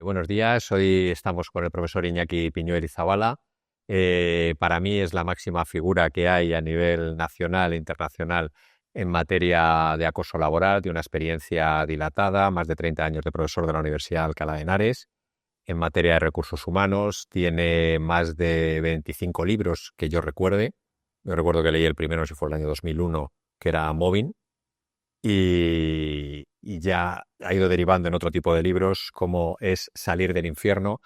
Buenos días, hoy estamos con el profesor Iñaki Piñuel Izabala. Para mí es la máxima figura que hay a nivel nacional e internacional en materia de acoso laboral, de una experiencia dilatada, más de 30 años de profesor de la Universidad de Alcalá de Henares. En materia de recursos humanos tiene más de 25 libros que yo recuerde. Yo recuerdo que leí el primero, si fue el año 2001, que era Mobbing. Y ya ha ido derivando en otro tipo de libros como es Salir del infierno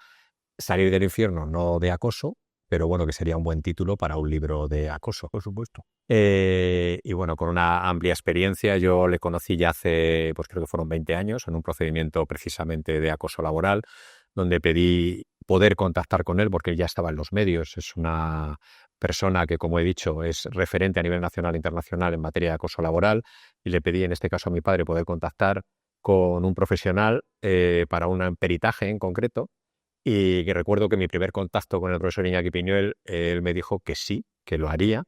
no de acoso, pero bueno, que sería un buen título para un libro de acoso. Por supuesto. Y bueno, con una amplia experiencia, yo le conocí ya hace, pues creo que fueron 20 años, en un procedimiento precisamente de acoso laboral, donde pedí poder contactar con él porque él ya estaba en los medios. Es una persona que, como he dicho, es referente a nivel nacional e internacional en materia de acoso laboral, y le pedí, en este caso a mi padre, poder contactar con un profesional para un peritaje en concreto. Y que recuerdo que mi primer contacto con el profesor Iñaki Piñuel, él me dijo que sí, que lo haría,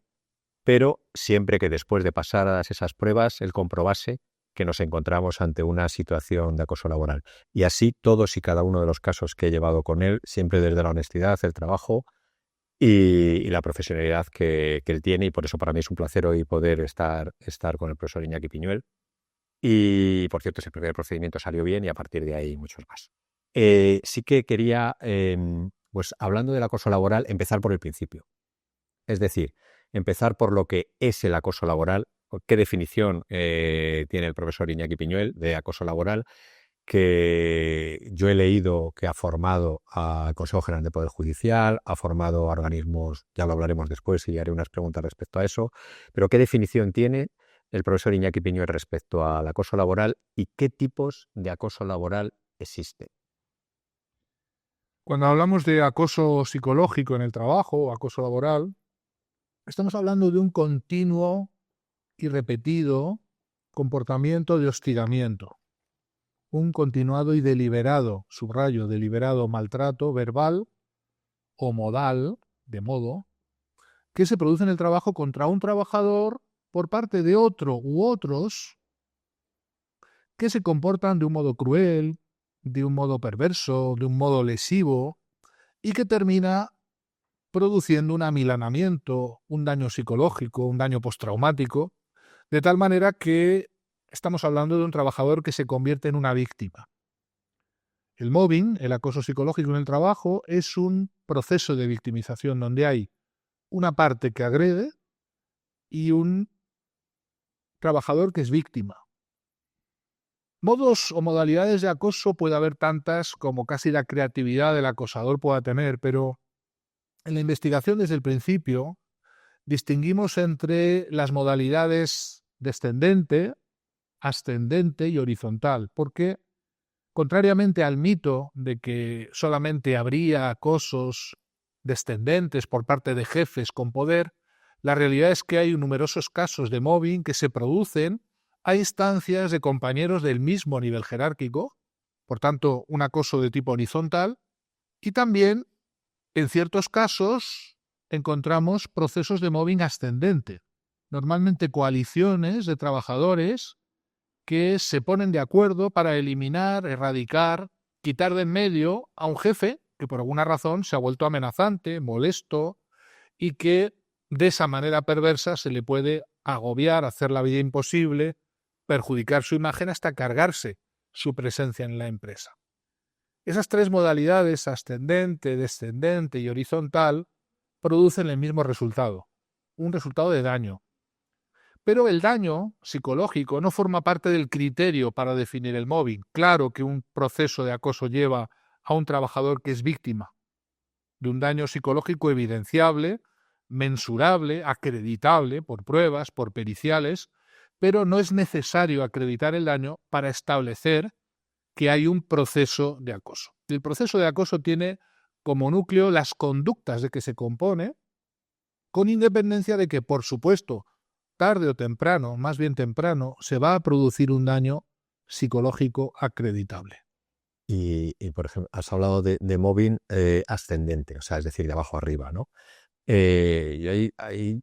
pero siempre que después de pasadas esas pruebas él comprobase que nos encontramos ante una situación de acoso laboral. Y así todos y cada uno de los casos que he llevado con él, siempre desde la honestidad, el trabajo y la profesionalidad que él tiene, y por eso para mí es un placer hoy poder estar con el profesor Iñaki Piñuel. Y, por cierto, ese primer procedimiento salió bien y a partir de ahí muchos más. Sí que quería, pues hablando del acoso laboral, empezar por el principio. Es decir, empezar por lo que es el acoso laboral, qué definición tiene el profesor Iñaki Piñuel de acoso laboral, que yo he leído que ha formado al Consejo General de Poder Judicial, ha formado a organismos, ya lo hablaremos después y haré unas preguntas respecto a eso, pero qué definición tiene el profesor Iñaki Piñuel respecto al acoso laboral y qué tipos de acoso laboral existen. Cuando hablamos de acoso psicológico en el trabajo o acoso laboral, estamos hablando de un continuo y repetido comportamiento de hostigamiento, un continuado y deliberado, subrayo, deliberado maltrato verbal o modal, de modo, que se produce en el trabajo contra un trabajador por parte de otro u otros que se comportan de un modo cruel, de un modo perverso, de un modo lesivo, y que termina produciendo un amilanamiento, un daño psicológico, un daño postraumático, de tal manera que estamos hablando de un trabajador que se convierte en una víctima. El mobbing, el acoso psicológico en el trabajo, es un proceso de victimización donde hay una parte que agrede y un trabajador que es víctima. Modos o modalidades de acoso puede haber tantas como casi la creatividad del acosador pueda tener, pero en la investigación desde el principio distinguimos entre las modalidades descendente, ascendente y horizontal, porque, contrariamente al mito de que solamente habría acosos descendentes por parte de jefes con poder, la realidad es que hay numerosos casos de mobbing que se producen a instancias de compañeros del mismo nivel jerárquico, por tanto, un acoso de tipo horizontal, y también, en ciertos casos, encontramos procesos de mobbing ascendente, normalmente coaliciones de trabajadores que se ponen de acuerdo para eliminar, erradicar, quitar de en medio a un jefe que por alguna razón se ha vuelto amenazante, molesto, y que de esa manera perversa se le puede agobiar, hacer la vida imposible, perjudicar su imagen hasta cargarse su presencia en la empresa. Esas tres modalidades, ascendente, descendente y horizontal, producen el mismo resultado, un resultado de daño. Pero el daño psicológico no forma parte del criterio para definir el mobbing. Claro que un proceso de acoso lleva a un trabajador que es víctima de un daño psicológico evidenciable, mensurable, acreditable por pruebas, por periciales, pero no es necesario acreditar el daño para establecer que hay un proceso de acoso. El proceso de acoso tiene como núcleo las conductas de que se compone, con independencia de que, por supuesto, tarde o temprano, más bien temprano, se va a producir un daño psicológico acreditable. Por ejemplo, has hablado de mobbing ascendente, o sea, es decir, de abajo arriba, ¿no? Y hay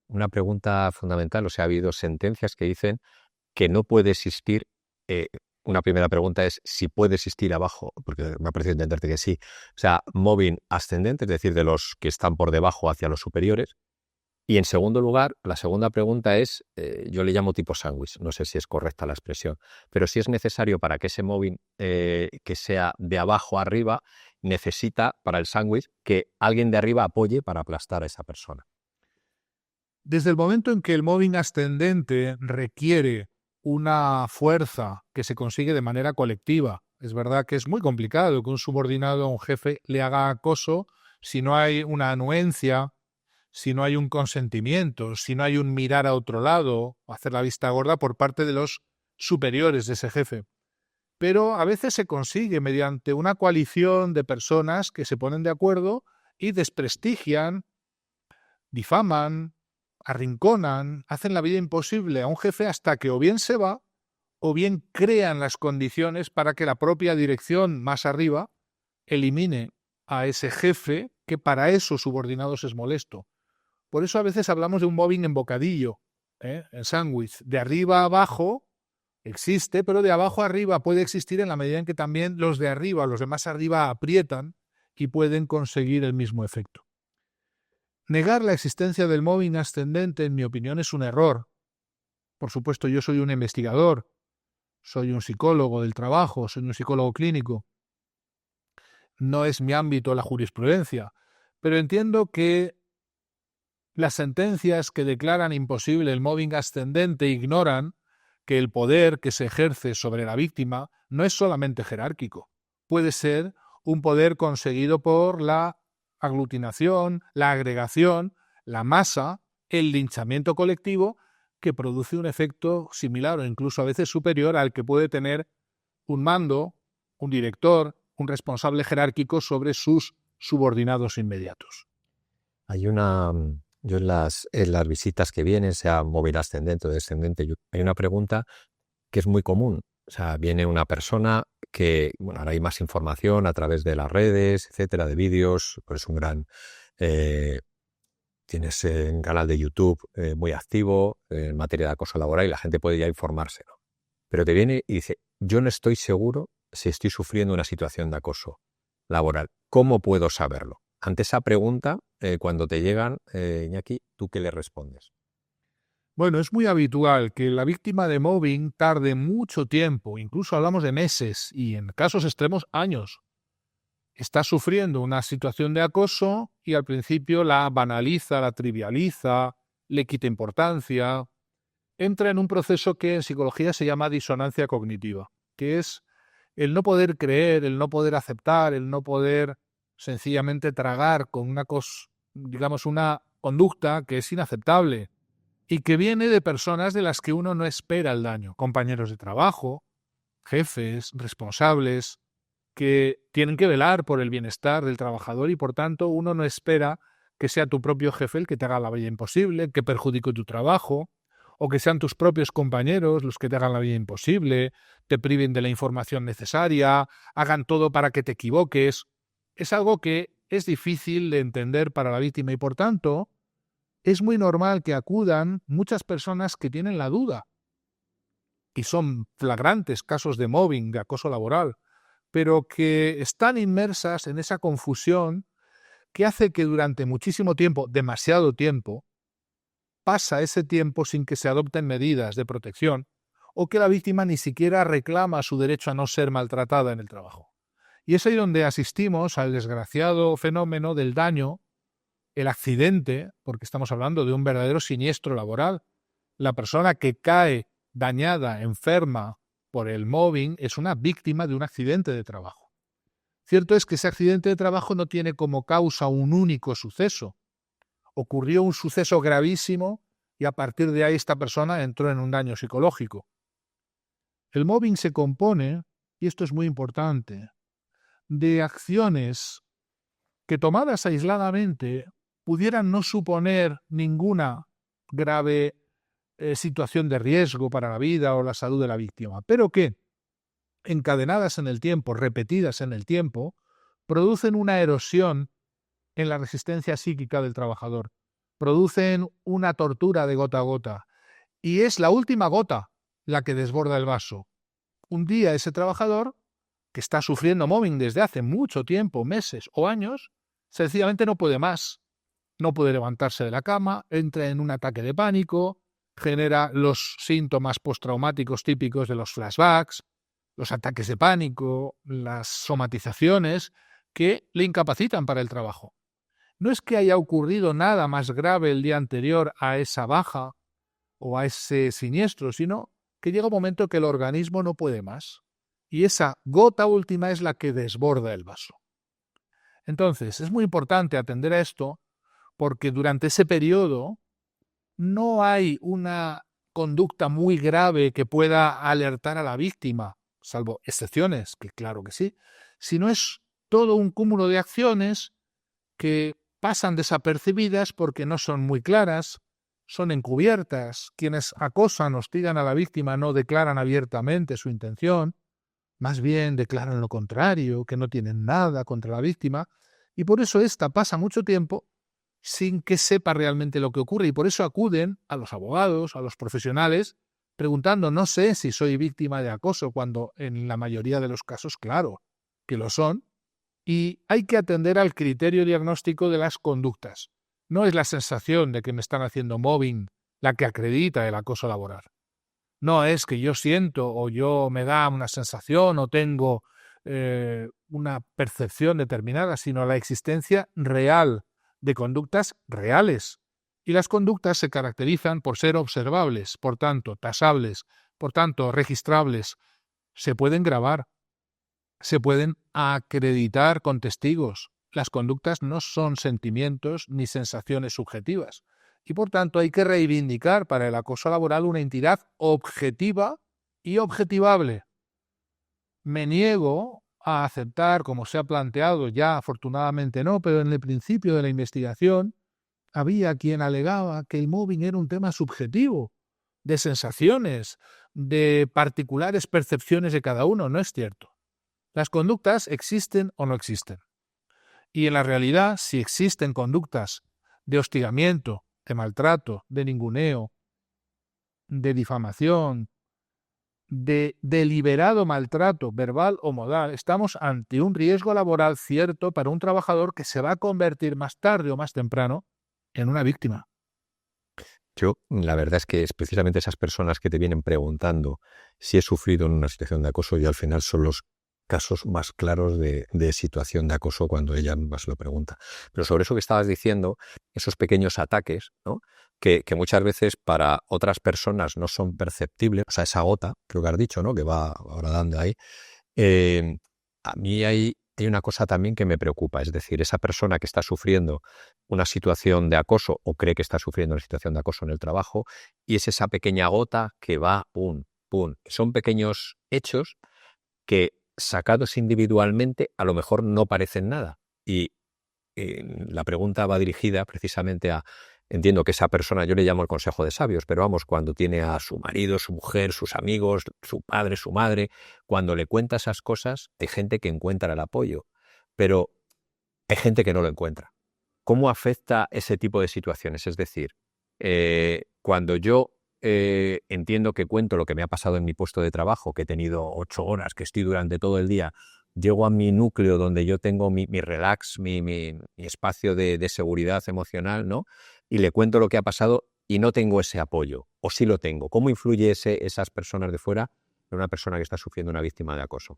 una pregunta fundamental, o sea, ha habido sentencias que dicen que no puede existir una primera pregunta es si puede existir abajo, porque me ha parecido entenderte que sí. O sea, mobbing ascendente, es decir, de los que están por debajo hacia los superiores. Y en segundo lugar, la segunda pregunta es, yo le llamo tipo sándwich, no sé si es correcta la expresión, pero si es necesario para que ese mobbing que sea de abajo a arriba, necesita para el sándwich que alguien de arriba apoye para aplastar a esa persona. Desde el momento en que el mobbing ascendente requiere una fuerza que se consigue de manera colectiva, es verdad que es muy complicado que un subordinado a un jefe le haga acoso si no hay una anuencia, si no hay un consentimiento, si no hay un mirar a otro lado o hacer la vista gorda por parte de los superiores de ese jefe. Pero a veces se consigue mediante una coalición de personas que se ponen de acuerdo y desprestigian, difaman, arrinconan, hacen la vida imposible a un jefe hasta que o bien se va o bien crean las condiciones para que la propia dirección más arriba elimine a ese jefe que para esos subordinados es molesto. Por eso a veces hablamos de un mobbing en bocadillo, en sándwich. De arriba a abajo existe, pero de abajo a arriba puede existir en la medida en que también los de arriba, los de más arriba aprietan y pueden conseguir el mismo efecto. Negar la existencia del mobbing ascendente, en mi opinión, es un error. Por supuesto, yo soy un investigador, soy un psicólogo del trabajo, soy un psicólogo clínico. No es mi ámbito la jurisprudencia, pero entiendo que las sentencias que declaran imposible el mobbing ascendente ignoran que el poder que se ejerce sobre la víctima no es solamente jerárquico. Puede ser un poder conseguido por la aglutinación, la agregación, la masa, el linchamiento colectivo, que produce un efecto similar o incluso a veces superior al que puede tener un mando, un director, un responsable jerárquico sobre sus subordinados inmediatos. Hay una, yo en las visitas que vienen, sea móvil ascendente o descendente, hay una pregunta que es muy común. O sea, viene una persona que, bueno, ahora hay más información a través de las redes, etcétera, de vídeos, pues es un gran... tienes un canal de YouTube muy activo en materia de acoso laboral y la gente puede ya informarse, ¿no? Pero te viene y dice, yo no estoy seguro si estoy sufriendo una situación de acoso laboral. ¿Cómo puedo saberlo? Ante esa pregunta, cuando te llegan, Iñaki, ¿tú qué le respondes? Bueno, es muy habitual que la víctima de mobbing tarde mucho tiempo, incluso hablamos de meses y en casos extremos años. Está sufriendo una situación de acoso y al principio la banaliza, la trivializa, le quita importancia. Entra en un proceso que en psicología se llama disonancia cognitiva, que es el no poder creer, el no poder aceptar, el no poder sencillamente tragar con una conducta que es inaceptable y que viene de personas de las que uno no espera el daño, compañeros de trabajo, jefes, responsables, que tienen que velar por el bienestar del trabajador y por tanto uno no espera que sea tu propio jefe el que te haga la vida imposible, que perjudique tu trabajo, o que sean tus propios compañeros los que te hagan la vida imposible, te priven de la información necesaria, hagan todo para que te equivoques. Es algo que es difícil de entender para la víctima y por tanto es muy normal que acudan muchas personas que tienen la duda y son flagrantes casos de mobbing, de acoso laboral, pero que están inmersas en esa confusión que hace que durante muchísimo tiempo, demasiado tiempo, pasa ese tiempo sin que se adopten medidas de protección o que la víctima ni siquiera reclama su derecho a no ser maltratada en el trabajo. Y es ahí donde asistimos al desgraciado fenómeno del daño, el accidente, porque estamos hablando de un verdadero siniestro laboral. La persona que cae dañada, enferma por el mobbing es una víctima de un accidente de trabajo. Cierto es que ese accidente de trabajo no tiene como causa un único suceso. Ocurrió un suceso gravísimo y a partir de ahí esta persona entró en un daño psicológico. El mobbing se compone, y esto es muy importante, de acciones que tomadas aisladamente pudieran no suponer ninguna grave situación de riesgo para la vida o la salud de la víctima, pero que, encadenadas en el tiempo, repetidas en el tiempo, producen una erosión en la resistencia psíquica del trabajador, producen una tortura de gota a gota, y es la última gota la que desborda el vaso. un día ese trabajador que está sufriendo mobbing desde hace mucho tiempo, meses o años, sencillamente no puede más. No puede levantarse de la cama, entra en un ataque de pánico, genera los síntomas postraumáticos típicos de los flashbacks, los ataques de pánico, las somatizaciones que le incapacitan para el trabajo. No es que haya ocurrido nada más grave el día anterior a esa baja o a ese siniestro, sino que llega un momento que el organismo no puede más. Y esa gota última es la que desborda el vaso. Entonces, es muy importante atender a esto porque durante ese periodo no hay una conducta muy grave que pueda alertar a la víctima, salvo excepciones, que claro que sí, sino es todo un cúmulo de acciones que pasan desapercibidas porque no son muy claras, son encubiertas. Quienes acosan, hostigan a la víctima no declaran abiertamente su intención, más bien declaran lo contrario, que no tienen nada contra la víctima, y por eso ésta pasa mucho tiempo sin que sepa realmente lo que ocurre, y por eso acuden a los abogados, a los profesionales, preguntando, no sé si soy víctima de acoso, cuando en la mayoría de los casos, claro, que lo son, y hay que atender al criterio diagnóstico de las conductas. No es la sensación de que me están haciendo mobbing la que acredita el acoso laboral. No es que yo siento o yo me da una sensación o tengo una percepción determinada, sino la existencia real de conductas reales. Y las conductas se caracterizan por ser observables, por tanto, tasables, por tanto, registrables. Se pueden grabar, se pueden acreditar con testigos. Las conductas no son sentimientos ni sensaciones subjetivas. Y por tanto hay que reivindicar para el acoso laboral una entidad objetiva y objetivable. Me niego a aceptar, como se ha planteado, ya afortunadamente no, pero en el principio de la investigación había quien alegaba que el mobbing era un tema subjetivo, de sensaciones, de particulares percepciones de cada uno. No es cierto. Las conductas existen o no existen. Y en la realidad, si existen conductas de hostigamiento, de maltrato, de ninguneo, de difamación, de deliberado maltrato verbal o modal, estamos ante un riesgo laboral cierto para un trabajador que se va a convertir más tarde o más temprano en una víctima. Yo, la verdad es que es precisamente esas personas que te vienen preguntando si he sufrido en una situación de acoso y al final son los casos más claros de situación de acoso cuando ella más lo pregunta. Pero sobre eso que estabas diciendo, esos pequeños ataques, ¿no? que muchas veces para otras personas no son perceptibles, o sea, esa gota, creo que has dicho, ¿no? que va ahora dando ahí, a mí hay una cosa también que me preocupa, es decir, esa persona que está sufriendo una situación de acoso o cree que está sufriendo una situación de acoso en el trabajo y es esa pequeña gota que va, pum, pum. Son pequeños hechos que sacados individualmente a lo mejor no parecen nada. Y la pregunta va dirigida precisamente a, entiendo que esa persona, yo le llamo el consejo de sabios, pero vamos, cuando tiene a su marido, su mujer, sus amigos, su padre, su madre, cuando le cuenta esas cosas, hay gente que encuentra el apoyo, pero hay gente que no lo encuentra. ¿Cómo afecta ese tipo de situaciones? Es decir, cuando yo entiendo que cuento lo que me ha pasado en mi puesto de trabajo, que he tenido 8 horas, que estoy durante todo el día, llego a mi núcleo donde yo tengo mi relax, mi espacio de seguridad emocional, ¿no? Y le cuento lo que ha pasado y no tengo ese apoyo, o sí lo tengo. ¿Cómo influye esas personas de fuera en una persona que está sufriendo una víctima de acoso?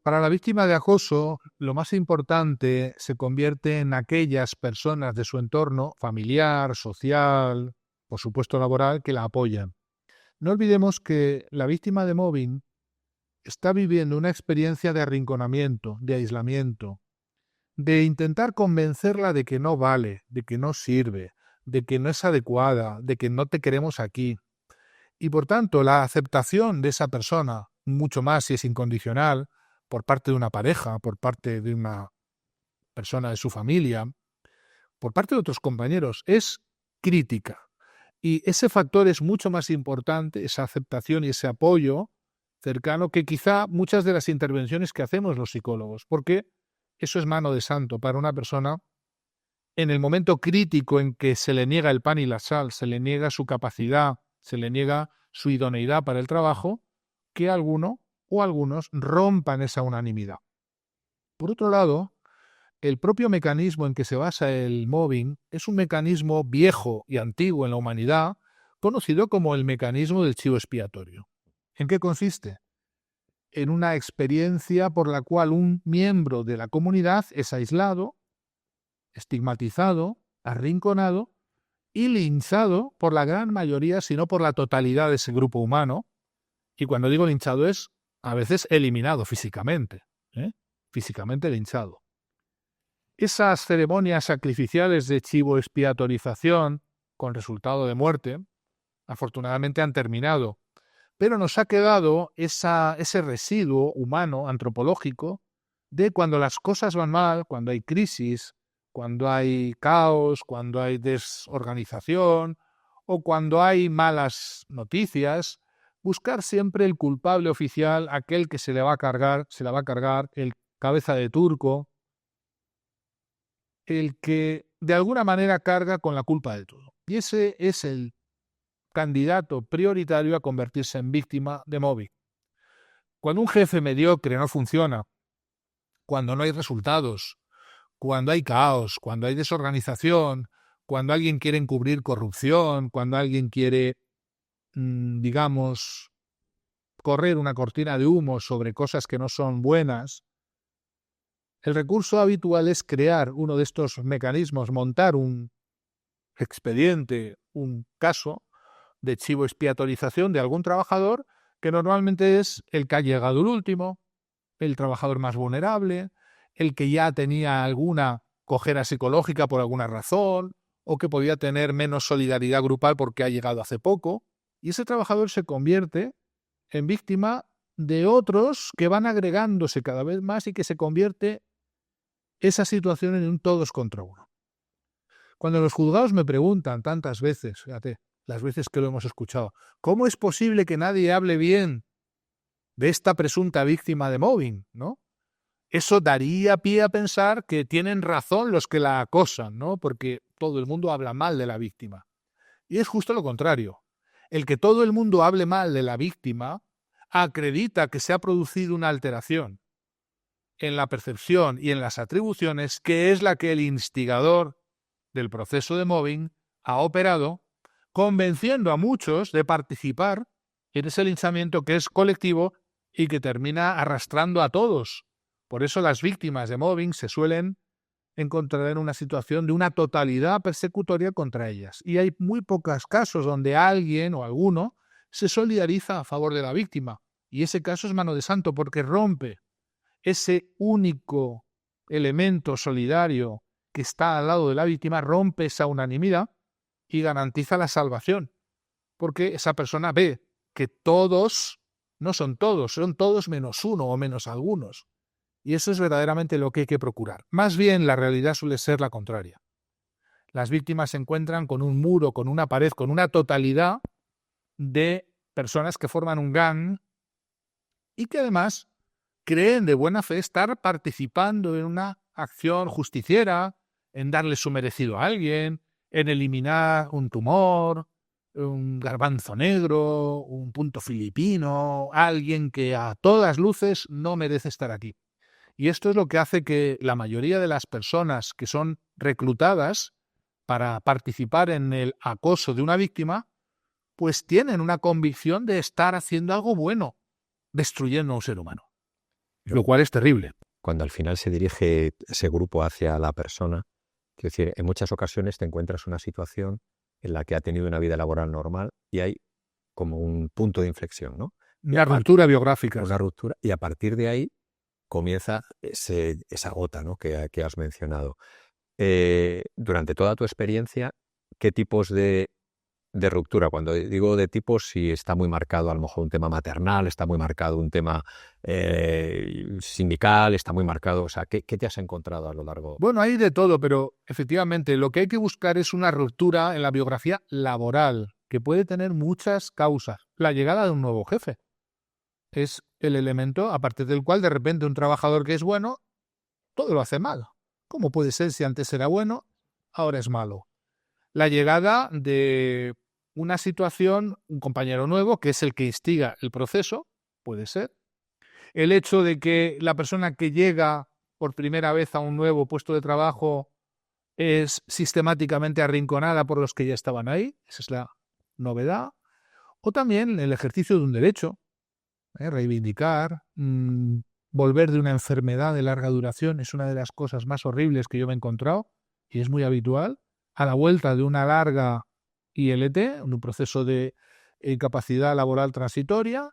Para la víctima de acoso, lo más importante se convierte en aquellas personas de su entorno familiar, social, por supuesto laboral, que la apoyan. No olvidemos que la víctima de mobbing está viviendo una experiencia de arrinconamiento, de aislamiento, de intentar convencerla de que no vale, de que no sirve, de que no es adecuada, de que no te queremos aquí. Y por tanto, la aceptación de esa persona, mucho más si es incondicional, por parte de una pareja, por parte de una persona de su familia, por parte de otros compañeros, es crítica. Y ese factor es mucho más importante, esa aceptación y ese apoyo cercano, que quizá muchas de las intervenciones que hacemos los psicólogos, porque eso es mano de santo para una persona en el momento crítico en que se le niega el pan y la sal, se le niega su capacidad, se le niega su idoneidad para el trabajo, que alguno o algunos rompan esa unanimidad. Por otro lado, el propio mecanismo en que se basa el mobbing es un mecanismo viejo y antiguo en la humanidad, conocido como el mecanismo del chivo expiatorio. ¿En qué consiste? En una experiencia por la cual un miembro de la comunidad es aislado, estigmatizado, arrinconado y linchado por la gran mayoría, si no por la totalidad de ese grupo humano. Y cuando digo linchado es a veces eliminado físicamente, físicamente linchado. Esas ceremonias sacrificiales de chivo expiatorización con resultado de muerte, afortunadamente han terminado, pero nos ha quedado ese residuo humano, antropológico, de cuando las cosas van mal, cuando hay crisis, cuando hay caos, cuando hay desorganización o cuando hay malas noticias, buscar siempre el culpable oficial, aquel que se la va a cargar, el cabeza de turco, el que de alguna manera carga con la culpa de todo. Y ese es el candidato prioritario a convertirse en víctima de mobbing. Cuando un jefe mediocre no funciona, cuando no hay resultados, cuando hay caos, cuando hay desorganización, cuando alguien quiere encubrir corrupción, cuando alguien quiere, digamos, correr una cortina de humo sobre cosas que no son buenas, el recurso habitual es crear uno de estos mecanismos, montar un expediente, un caso de chivo expiatorización de algún trabajador que normalmente es el que ha llegado el último, el trabajador más vulnerable, el que ya tenía alguna cojera psicológica por alguna razón o que podía tener menos solidaridad grupal porque ha llegado hace poco, y ese trabajador se convierte en víctima de otros que van agregándose cada vez más y que se convierte esa situación en un todos contra uno. Cuando los juzgados me preguntan tantas veces, fíjate, las veces que lo hemos escuchado, ¿cómo es posible que nadie hable bien de esta presunta víctima de mobbing, ¿no? Eso daría pie a pensar que tienen razón los que la acosan, ¿no? Porque todo el mundo habla mal de la víctima. Y es justo lo contrario. El que todo el mundo hable mal de la víctima acredita que se ha producido una alteración en la percepción y en las atribuciones, que es la que el instigador del proceso de mobbing ha operado, convenciendo a muchos de participar en ese linchamiento que es colectivo y que termina arrastrando a todos. Por eso las víctimas de mobbing se suelen encontrar en una situación de una totalidad persecutoria contra ellas. Y hay muy pocos casos donde alguien o alguno se solidariza a favor de la víctima. Y ese caso es mano de santo porque rompe ese único elemento solidario que está al lado de la víctima, rompe esa unanimidad y garantiza la salvación. Porque esa persona ve que todos no son todos menos uno o menos algunos. Y eso es verdaderamente lo que hay que procurar. Más bien, la realidad suele ser la contraria. Las víctimas se encuentran con un muro, con una pared, con una totalidad de personas que forman un gang y que además creen de buena fe estar participando en una acción justiciera, en darle su merecido a alguien, en eliminar un tumor, un garbanzo negro, un punto filipino, alguien que a todas luces no merece estar aquí. Y esto es lo que hace que la mayoría de las personas que son reclutadas para participar en el acoso de una víctima, pues tienen una convicción de estar haciendo algo bueno, destruyendo a un ser humano. Lo cual es terrible. Cuando al final se dirige ese grupo hacia la persona, quiero decir, en muchas ocasiones te encuentras una situación en la que ha tenido una vida laboral normal y hay como un punto de inflexión, ¿no? Una ruptura biográfica. Una ruptura, y a partir de ahí comienza esa gota, ¿no?, que has mencionado. Durante toda tu experiencia, ¿qué tipos de ruptura? Cuando digo de tipos, si está muy marcado a lo mejor un tema maternal, está muy marcado un tema sindical, está muy marcado, o sea, ¿qué te has encontrado a lo largo? Bueno, hay de todo, pero efectivamente lo que hay que buscar es una ruptura en la biografía laboral, que puede tener muchas causas. La llegada de un nuevo jefe es el elemento a partir del cual de repente un trabajador que es bueno, todo lo hace mal. ¿Cómo puede ser si antes era bueno, ahora es malo? La llegada de una situación, un compañero nuevo, que es el que instiga el proceso, puede ser. El hecho de que la persona que llega por primera vez a un nuevo puesto de trabajo es sistemáticamente arrinconada por los que ya estaban ahí, esa es la novedad. O también el ejercicio de un derecho, reivindicar, volver de una enfermedad de larga duración es una de las cosas más horribles que yo me he encontrado y es muy habitual. A la vuelta de una larga ILT, un proceso de incapacidad laboral transitoria,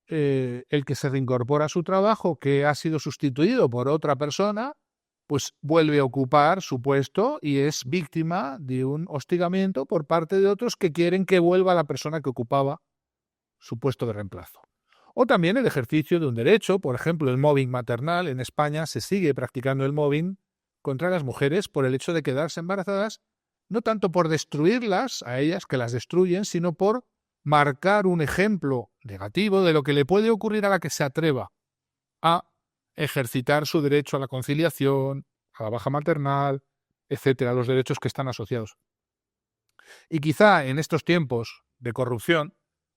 el que se reincorpora a su trabajo, que ha sido sustituido por otra persona, pues vuelve a ocupar su puesto y es víctima de un hostigamiento por parte de otros que quieren que vuelva la persona que ocupaba su puesto de reemplazo. O también el ejercicio de un derecho, por ejemplo, el mobbing maternal. En España se sigue practicando el mobbing contra las mujeres por el hecho de quedarse embarazadas, no tanto por destruirlas a ellas, que las destruyen, sino por marcar un ejemplo negativo de lo que le puede ocurrir a la que se atreva a ejercitar su derecho a la conciliación, a la baja maternal, etcétera, los derechos que están asociados. Y quizá en estos tiempos de corrupción,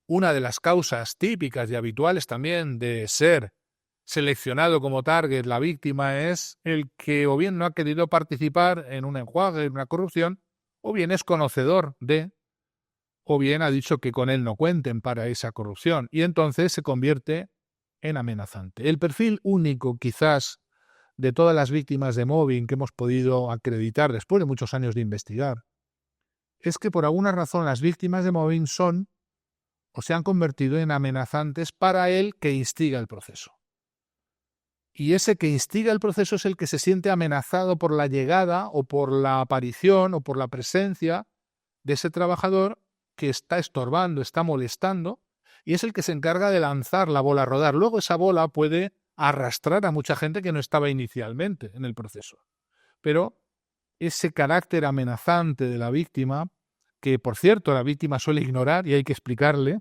una de las causas típicas y habituales también de ser seleccionado como target la víctima es el que o bien no ha querido participar en un enjuague, en una corrupción, o bien es conocedor de, o bien ha dicho que con él no cuenten para esa corrupción, y entonces se convierte en amenazante. El perfil único, quizás, de todas las víctimas de mobbing que hemos podido acreditar después de muchos años de investigar, es que por alguna razón las víctimas de mobbing son o se han convertido en amenazantes para el que instiga el proceso. Y ese que instiga el proceso es el que se siente amenazado por la llegada o por la aparición o por la presencia de ese trabajador que está estorbando, está molestando, y es el que se encarga de lanzar la bola a rodar. Luego esa bola puede arrastrar a mucha gente que no estaba inicialmente en el proceso. Pero ese carácter amenazante de la víctima, que por cierto la víctima suele ignorar y hay que explicarle,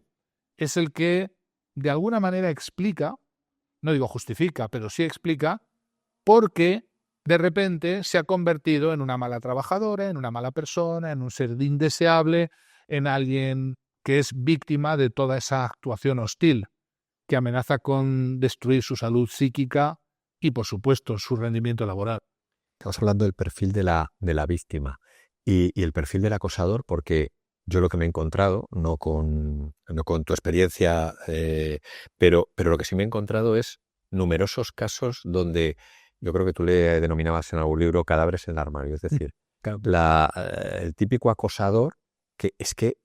es el que de alguna manera explica, no digo justifica, pero sí explica, por qué de repente se ha convertido en una mala trabajadora, en una mala persona, en un ser indeseable, en alguien que es víctima de toda esa actuación hostil, que amenaza con destruir su salud psíquica y, por supuesto, su rendimiento laboral. Estamos hablando del perfil de la víctima y el perfil del acosador, porque yo lo que me he encontrado, no con tu experiencia, pero lo que sí me he encontrado es numerosos casos donde yo creo que tú le denominabas en algún libro cadáveres en el armario. Es decir, el típico acosador que es que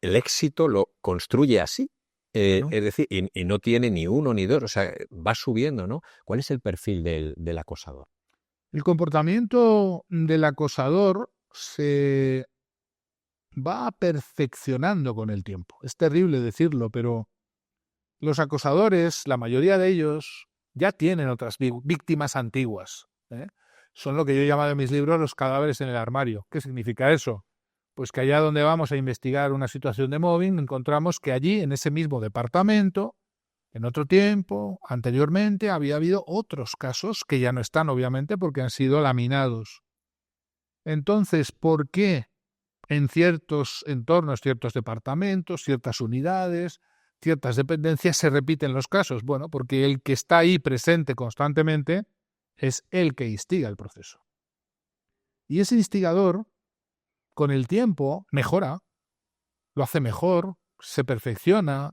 el éxito lo construye así. ¿No? Es decir, y no tiene ni uno ni dos, o sea, va subiendo, ¿no? ¿Cuál es el perfil del acosador? El comportamiento del acosador se va perfeccionando con el tiempo. Es terrible decirlo, pero los acosadores, la mayoría de ellos, ya tienen otras víctimas antiguas. Son lo que yo he llamado en mis libros los cadáveres en el armario. ¿Qué significa eso? Pues que allá donde vamos a investigar una situación de mobbing, encontramos que allí, en ese mismo departamento, en otro tiempo, anteriormente, había habido otros casos que ya no están, obviamente, porque han sido laminados. Entonces, ¿por qué en ciertos entornos, ciertos departamentos, ciertas unidades, ciertas dependencias se repiten los casos? Bueno, porque el que está ahí presente constantemente es el que instiga el proceso. Y ese instigador, con el tiempo, mejora, lo hace mejor, se perfecciona,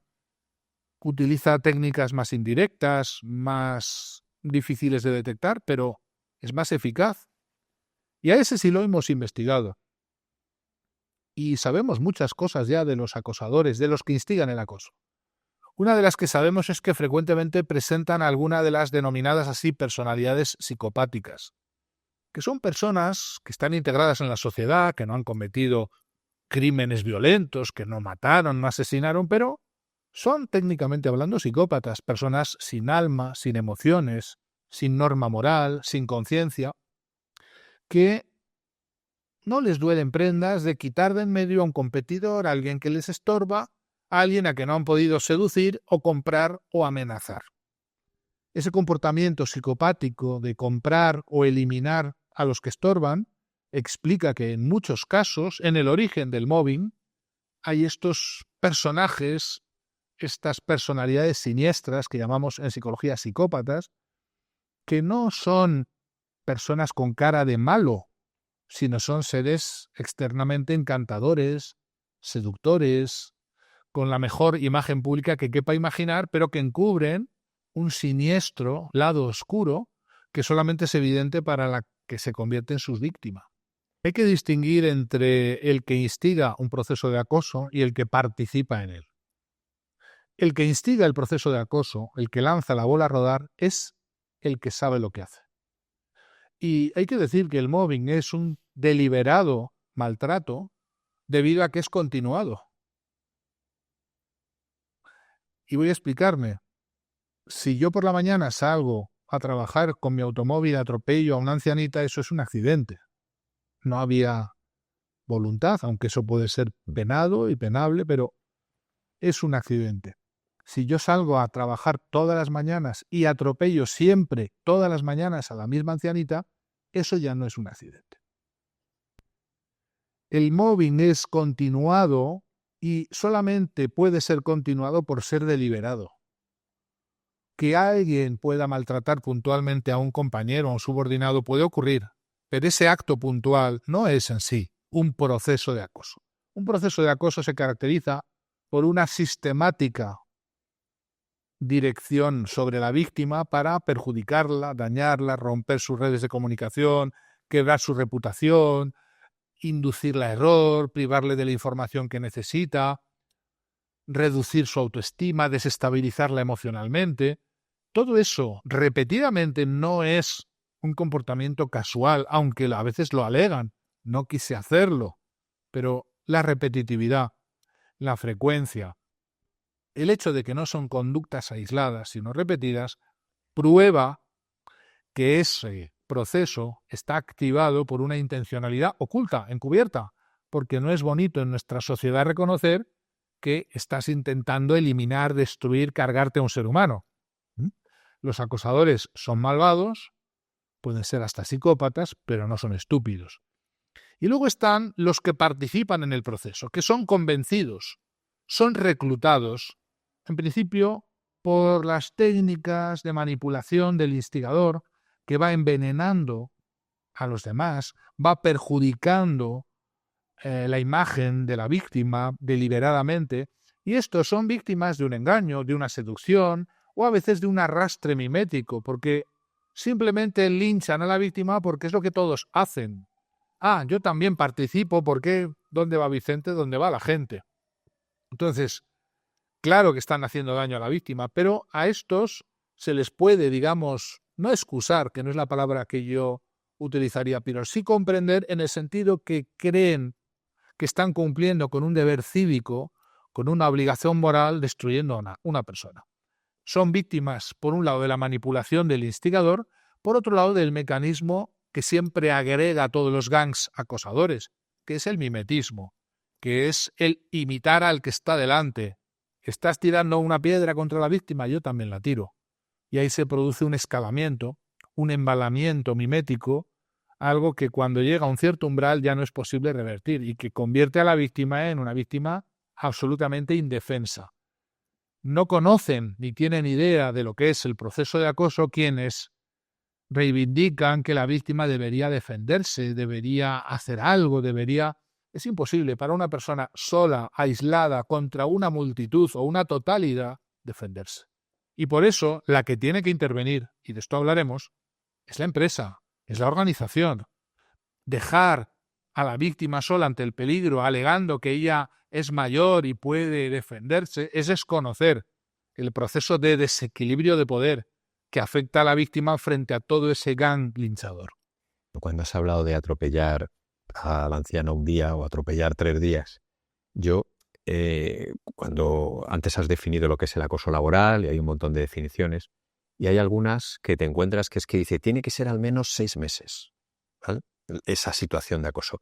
utiliza técnicas más indirectas, más difíciles de detectar, pero es más eficaz. Y a ese sí lo hemos investigado. Y sabemos muchas cosas ya de los acosadores, de los que instigan el acoso. Una de las que sabemos es que frecuentemente presentan alguna de las denominadas así personalidades psicopáticas, que son personas que están integradas en la sociedad, que no han cometido crímenes violentos, que no mataron, no asesinaron, pero son técnicamente hablando psicópatas, personas sin alma, sin emociones, sin norma moral, sin conciencia, que no les duelen prendas de quitar de en medio a un competidor, a alguien que les estorba, a alguien a que no han podido seducir o comprar o amenazar. Ese comportamiento psicopático de comprar o eliminar a los que estorban explica que en muchos casos, en el origen del mobbing, hay estos personajes estas personalidades siniestras que llamamos en psicología psicópatas, que no son personas con cara de malo, sino son seres externamente encantadores, seductores, con la mejor imagen pública que quepa imaginar, pero que encubren un siniestro lado oscuro que solamente es evidente para la que se convierte en sus víctimas. Hay que distinguir entre el que instiga un proceso de acoso y el que participa en él. El que instiga el proceso de acoso, el que lanza la bola a rodar, es el que sabe lo que hace. Y hay que decir que el mobbing es un deliberado maltrato debido a que es continuado. Y voy a explicarme. Si yo por la mañana salgo a trabajar con mi automóvil, atropello a una ancianita, eso es un accidente. No había voluntad, aunque eso puede ser penado y penable, pero es un accidente. Si yo salgo a trabajar todas las mañanas y atropello siempre, todas las mañanas a la misma ancianita, eso ya no es un accidente. El mobbing es continuado y solamente puede ser continuado por ser deliberado. Que alguien pueda maltratar puntualmente a un compañero o a un subordinado puede ocurrir, pero ese acto puntual no es en sí un proceso de acoso. Un proceso de acoso se caracteriza por una sistemática dirección sobre la víctima para perjudicarla, dañarla, romper sus redes de comunicación, quebrar su reputación, inducirla a error, privarle de la información que necesita, reducir su autoestima, desestabilizarla emocionalmente. Todo eso repetidamente no es un comportamiento casual, aunque a veces lo alegan. No quise hacerlo, pero la repetitividad, la frecuencia, el hecho de que no son conductas aisladas, sino repetidas, prueba que ese proceso está activado por una intencionalidad oculta, encubierta, porque no es bonito en nuestra sociedad reconocer que estás intentando eliminar, destruir, cargarte a un ser humano. Los acosadores son malvados, pueden ser hasta psicópatas, pero no son estúpidos. Y luego están los que participan en el proceso, que son convencidos, son reclutados, en principio, por las técnicas de manipulación del instigador, que va envenenando a los demás, va perjudicando la imagen de la víctima deliberadamente, y estos son víctimas de un engaño, de una seducción, o a veces de un arrastre mimético, porque simplemente linchan a la víctima porque es lo que todos hacen. Ah, yo también participo porque ¿dónde va Vicente? ¿Dónde va la gente? Entonces, claro que están haciendo daño a la víctima, pero a estos se les puede, digamos, no excusar, que no es la palabra que yo utilizaría, pero sí comprender en el sentido que creen que están cumpliendo con un deber cívico, con una obligación moral, destruyendo a una persona. Son víctimas, por un lado, de la manipulación del instigador, por otro lado, del mecanismo que siempre agrega a todos los gangs acosadores, que es el mimetismo, que es el imitar al que está delante. Estás tirando una piedra contra la víctima, yo también la tiro. Y ahí se produce un escalamiento, un embalamiento mimético, algo que cuando llega a un cierto umbral ya no es posible revertir y que convierte a la víctima en una víctima absolutamente indefensa. No conocen ni tienen idea de lo que es el proceso de acoso quienes reivindican que la víctima debería defenderse, debería hacer algo, debería... Es imposible para una persona sola, aislada, contra una multitud o una totalidad, defenderse. Y por eso la que tiene que intervenir, y de esto hablaremos, es la empresa, es la organización. Dejar a la víctima sola ante el peligro, alegando que ella es mayor y puede defenderse, es desconocer el proceso de desequilibrio de poder que afecta a la víctima frente a todo ese gang linchador. Cuando has hablado de atropellar a la anciana un día o atropellar 3 días, yo, cuando antes has definido lo que es el acoso laboral, y hay un montón de definiciones, y hay algunas que te encuentras que es que dice, tiene que ser al menos 6 meses, ¿vale? Esa situación de acoso.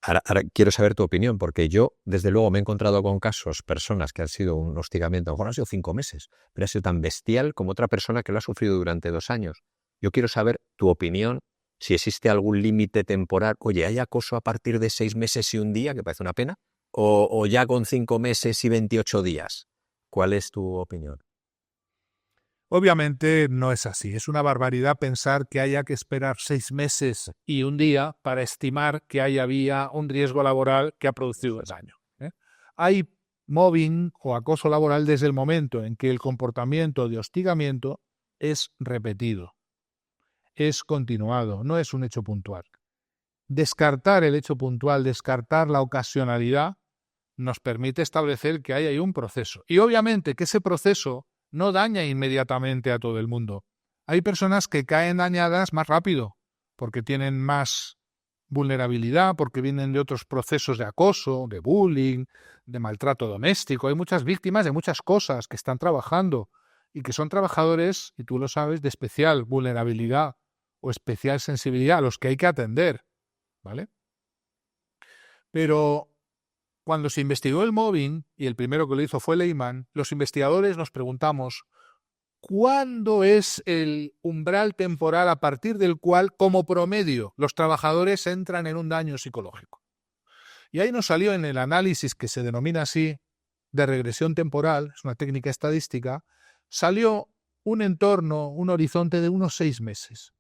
Ahora quiero saber tu opinión, porque yo, desde luego, me he encontrado con casos, personas que han sido un hostigamiento, a lo mejor han sido 5 meses, pero ha sido tan bestial como otra persona que lo ha sufrido durante 2 años. Yo quiero saber tu opinión, si existe algún límite temporal. Oye, ¿hay acoso a partir de 6 meses y un día, que parece una pena? ¿O ya con 5 meses y 28 días? ¿Cuál es tu opinión? Obviamente no es así. Es una barbaridad pensar que haya que esperar 6 meses y un día para estimar que había un riesgo laboral que ha producido el daño. Hay mobbing o acoso laboral desde el momento en que el comportamiento de hostigamiento es repetido, es continuado, no es un hecho puntual. Descartar el hecho puntual, descartar la ocasionalidad, nos permite establecer que hay ahí un proceso. Y obviamente que ese proceso no daña inmediatamente a todo el mundo. Hay personas que caen dañadas más rápido, porque tienen más vulnerabilidad, porque vienen de otros procesos de acoso, de bullying, de maltrato doméstico. Hay muchas víctimas de muchas cosas que están trabajando y que son trabajadores, y tú lo sabes, de especial vulnerabilidad o especial sensibilidad, a los que hay que atender, ¿vale? Pero cuando se investigó el mobbing, y el primero que lo hizo fue Lehman, los investigadores nos preguntamos ¿cuándo es el umbral temporal a partir del cual, como promedio, los trabajadores entran en un daño psicológico? Y ahí nos salió en el análisis que se denomina así, de regresión temporal, es una técnica estadística, salió un entorno, un horizonte de unos 6 meses.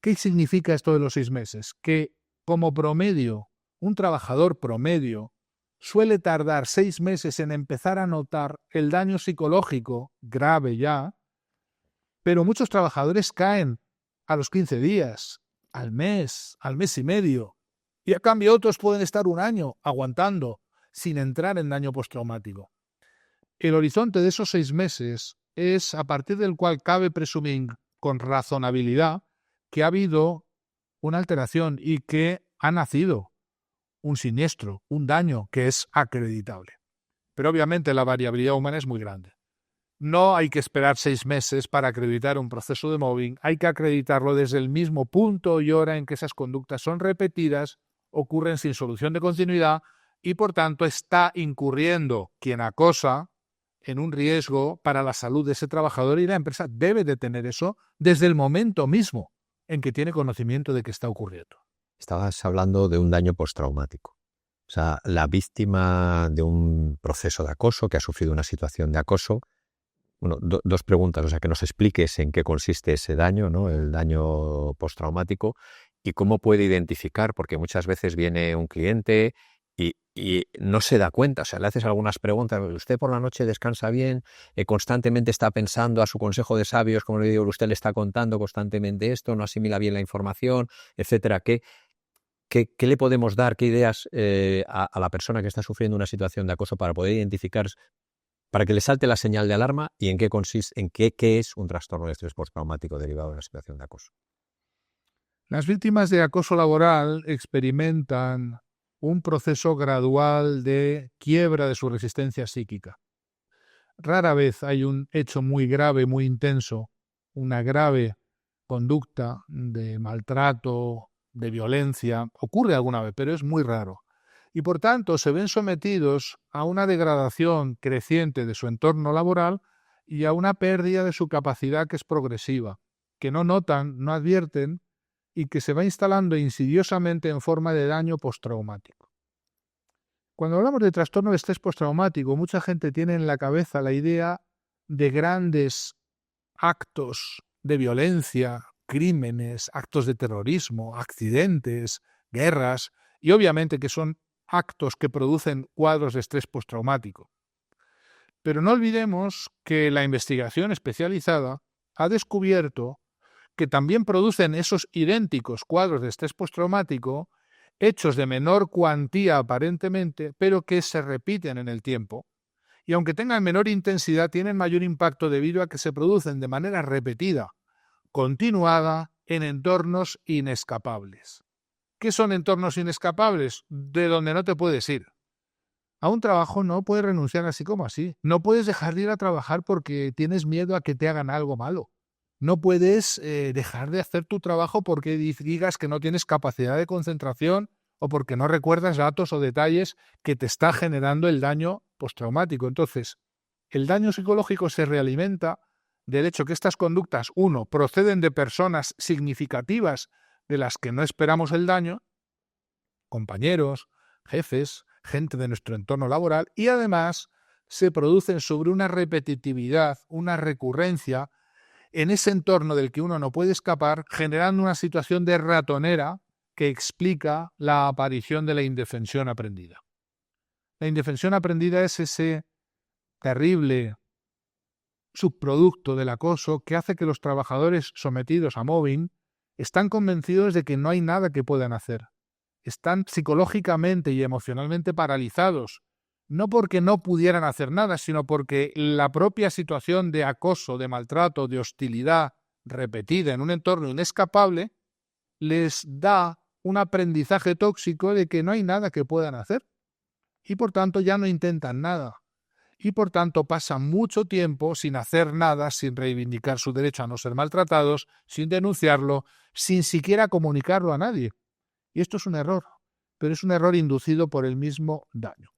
¿Qué significa esto de los 6 meses? Que como promedio, un trabajador promedio suele tardar 6 meses en empezar a notar el daño psicológico grave ya, pero muchos trabajadores caen a los 15 días, al mes y medio, y a cambio otros pueden estar un año aguantando sin entrar en daño postraumático. El horizonte de esos 6 meses es a partir del cual cabe presumir con razonabilidad que ha habido una alteración y que ha nacido un siniestro, un daño que es acreditable. Pero obviamente la variabilidad humana es muy grande. No hay que esperar 6 meses para acreditar un proceso de mobbing, hay que acreditarlo desde el mismo punto y hora en que esas conductas son repetidas, ocurren sin solución de continuidad y por tanto está incurriendo quien acosa en un riesgo para la salud de ese trabajador y la empresa debe de tener eso desde el momento mismo en que tiene conocimiento de que está ocurriendo. Estabas hablando de un daño postraumático. O sea, la víctima de un proceso de acoso, que ha sufrido una situación de acoso. Bueno, dos preguntas, o sea, que nos expliques en qué consiste ese daño, ¿no? El daño postraumático, y cómo puede identificar, porque muchas veces viene un cliente y no se da cuenta, o sea, le haces algunas preguntas, usted por la noche descansa bien, constantemente está pensando a su consejo de sabios, como le digo, usted le está contando constantemente esto, no asimila bien la información, etcétera. ¿Qué le podemos dar, qué ideas a la persona que está sufriendo una situación de acoso para poder identificar, para que le salte la señal de alarma y en qué consiste, qué es un trastorno de estrés postraumático derivado de una situación de acoso? Las víctimas de acoso laboral experimentan un proceso gradual de quiebra de su resistencia psíquica. Rara vez hay un hecho muy grave, muy intenso, una grave conducta de maltrato, de violencia. Ocurre alguna vez, pero es muy raro. Y por tanto se ven sometidos a una degradación creciente de su entorno laboral y a una pérdida de su capacidad que es progresiva, que no notan, no advierten y que se va instalando insidiosamente en forma de daño postraumático. Cuando hablamos de trastorno de estrés postraumático, mucha gente tiene en la cabeza la idea de grandes actos de violencia, crímenes, actos de terrorismo, accidentes, guerras, y obviamente que son actos que producen cuadros de estrés postraumático. Pero no olvidemos que la investigación especializada ha descubierto que también producen esos idénticos cuadros de estrés postraumático, hechos de menor cuantía aparentemente, pero que se repiten en el tiempo, y aunque tengan menor intensidad, tienen mayor impacto debido a que se producen de manera repetida, continuada, en entornos inescapables. ¿Qué son entornos inescapables? De donde no te puedes ir. A un trabajo no puedes renunciar así como así. No puedes dejar de ir a trabajar porque tienes miedo a que te hagan algo malo. No puedes dejar de hacer tu trabajo porque digas que no tienes capacidad de concentración o porque no recuerdas datos o detalles que te está generando el daño postraumático. Entonces, el daño psicológico se realimenta del hecho que estas conductas, uno, proceden de personas significativas de las que no esperamos el daño, compañeros, jefes, gente de nuestro entorno laboral, y además se producen sobre una repetitividad, una recurrencia, en ese entorno del que uno no puede escapar, generando una situación de ratonera que explica la aparición de la indefensión aprendida. La indefensión aprendida es ese terrible subproducto del acoso que hace que los trabajadores sometidos a mobbing están convencidos de que no hay nada que puedan hacer. Están psicológicamente y emocionalmente paralizados, no porque no pudieran hacer nada, sino porque la propia situación de acoso, de maltrato, de hostilidad repetida en un entorno inescapable les da un aprendizaje tóxico de que no hay nada que puedan hacer y por tanto ya no intentan nada. Y por tanto pasan mucho tiempo sin hacer nada, sin reivindicar su derecho a no ser maltratados, sin denunciarlo, sin siquiera comunicarlo a nadie. Y esto es un error, pero es un error inducido por el mismo daño.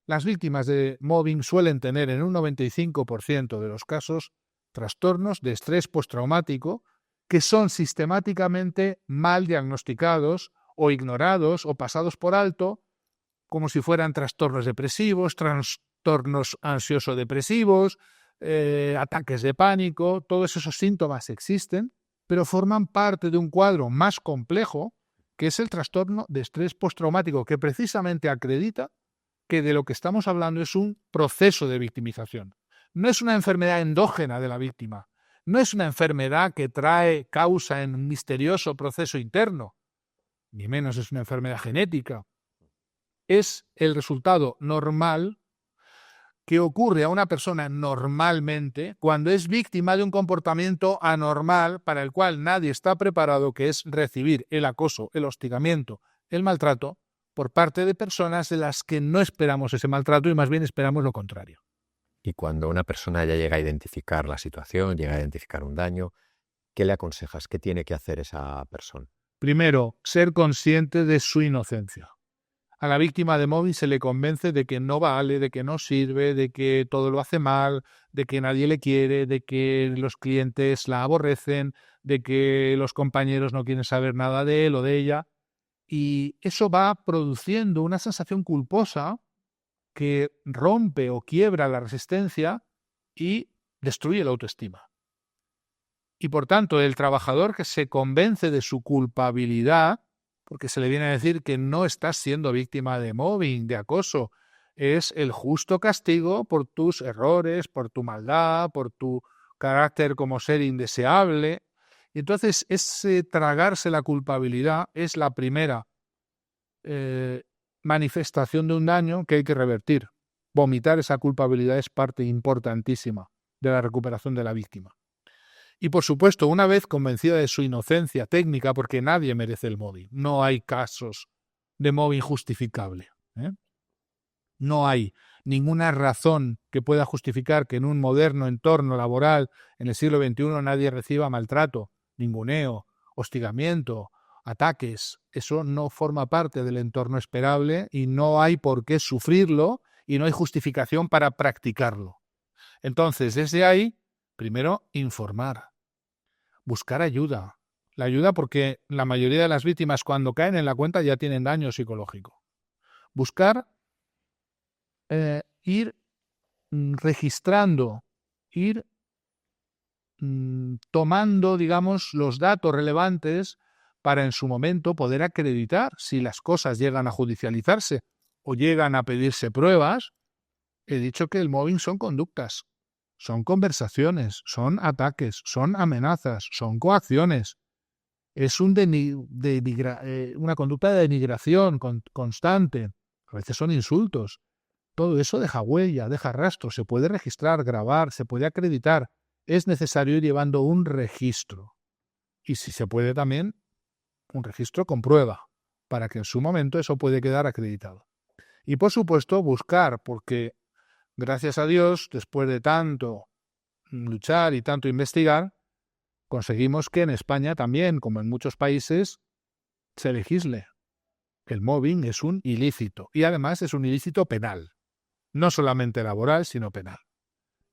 Las víctimas de mobbing suelen tener en un 95% de los casos trastornos de estrés postraumático que son sistemáticamente mal diagnosticados o ignorados o pasados por alto, como si fueran trastornos depresivos, trastornos ansioso-depresivos, ataques de pánico. Todos esos síntomas existen, pero forman parte de un cuadro más complejo, que es el trastorno de estrés postraumático, que precisamente acredita que de lo que estamos hablando es un proceso de victimización. No es una enfermedad endógena de la víctima, no es una enfermedad que trae causa en un misterioso proceso interno, ni menos es una enfermedad genética. Es el resultado normal que ocurre a una persona normalmente cuando es víctima de un comportamiento anormal para el cual nadie está preparado, que es recibir el acoso, el hostigamiento, el maltrato por parte de personas de las que no esperamos ese maltrato y más bien esperamos lo contrario. Y cuando una persona ya llega a identificar la situación, llega a identificar un daño, ¿qué le aconsejas? ¿Qué tiene que hacer esa persona? Primero, ser consciente de su inocencia. A la víctima de mobbing se le convence de que no vale, de que no sirve, de que todo lo hace mal, de que nadie le quiere, de que los clientes la aborrecen, de que los compañeros no quieren saber nada de él o de ella. Y eso va produciendo una sensación culposa que rompe o quiebra la resistencia y destruye la autoestima. Y por tanto, el trabajador que se convence de su culpabilidad, porque se le viene a decir que no estás siendo víctima de mobbing, de acoso, es el justo castigo por tus errores, por tu maldad, por tu carácter como ser indeseable. Y entonces ese tragarse la culpabilidad es la primera manifestación de un daño que hay que revertir. Vomitar esa culpabilidad es parte importantísima de la recuperación de la víctima. Y por supuesto, una vez convencida de su inocencia técnica, porque nadie merece el mobbing, no hay casos de mobbing justificable. No hay ninguna razón que pueda justificar que en un moderno entorno laboral en el siglo XXI nadie reciba maltrato, ninguneo, hostigamiento, ataques. Eso no forma parte del entorno esperable y no hay por qué sufrirlo y no hay justificación para practicarlo. Entonces, desde ahí, primero, informar, buscar ayuda. La ayuda porque la mayoría de las víctimas cuando caen en la cuenta ya tienen daño psicológico. Buscar ir registrando, ir tomando, digamos, los datos relevantes para en su momento poder acreditar si las cosas llegan a judicializarse o llegan a pedirse pruebas. He dicho que el mobbing son conductas, son conversaciones, son ataques, son amenazas, son coacciones. Es una conducta de denigración constante. A veces son insultos. Todo eso deja huella, deja rastro, se puede registrar, grabar, se puede acreditar. Es necesario ir llevando un registro. Y si se puede también, un registro con prueba, para que en su momento eso puede quedar acreditado. Y por supuesto buscar, porque gracias a Dios, después de tanto luchar y tanto investigar, conseguimos que en España también, como en muchos países, se legisle. El mobbing es un ilícito y además es un ilícito penal. No solamente laboral, sino penal.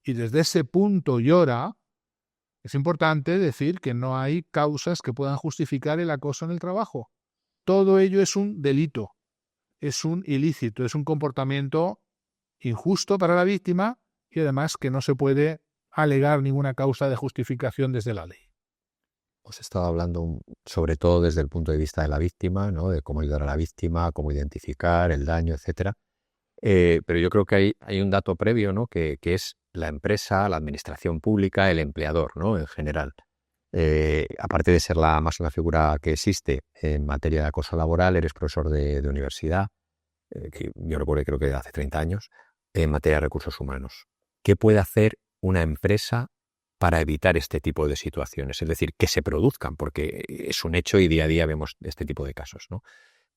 Y desde ese punto y hora, es importante decir que no hay causas que puedan justificar el acoso en el trabajo. Todo ello es un delito, es un ilícito, es un comportamiento injusto para la víctima y además que no se puede alegar ninguna causa de justificación desde la ley. Os he estado hablando sobre todo desde el punto de vista de la víctima, ¿no? De cómo ayudar a la víctima, cómo identificar el daño, etcétera. Pero yo creo que hay un dato previo, ¿no? Que es la empresa, la administración pública, el empleador, ¿no? En general. Aparte de ser la máxima figura que existe en materia de acoso laboral, eres profesor de universidad, que yo recuerdo, creo que hace 30 años, en materia de recursos humanos. ¿Qué puede hacer una empresa para evitar este tipo de situaciones? Es decir, que se produzcan, porque es un hecho y día a día vemos este tipo de casos, ¿no?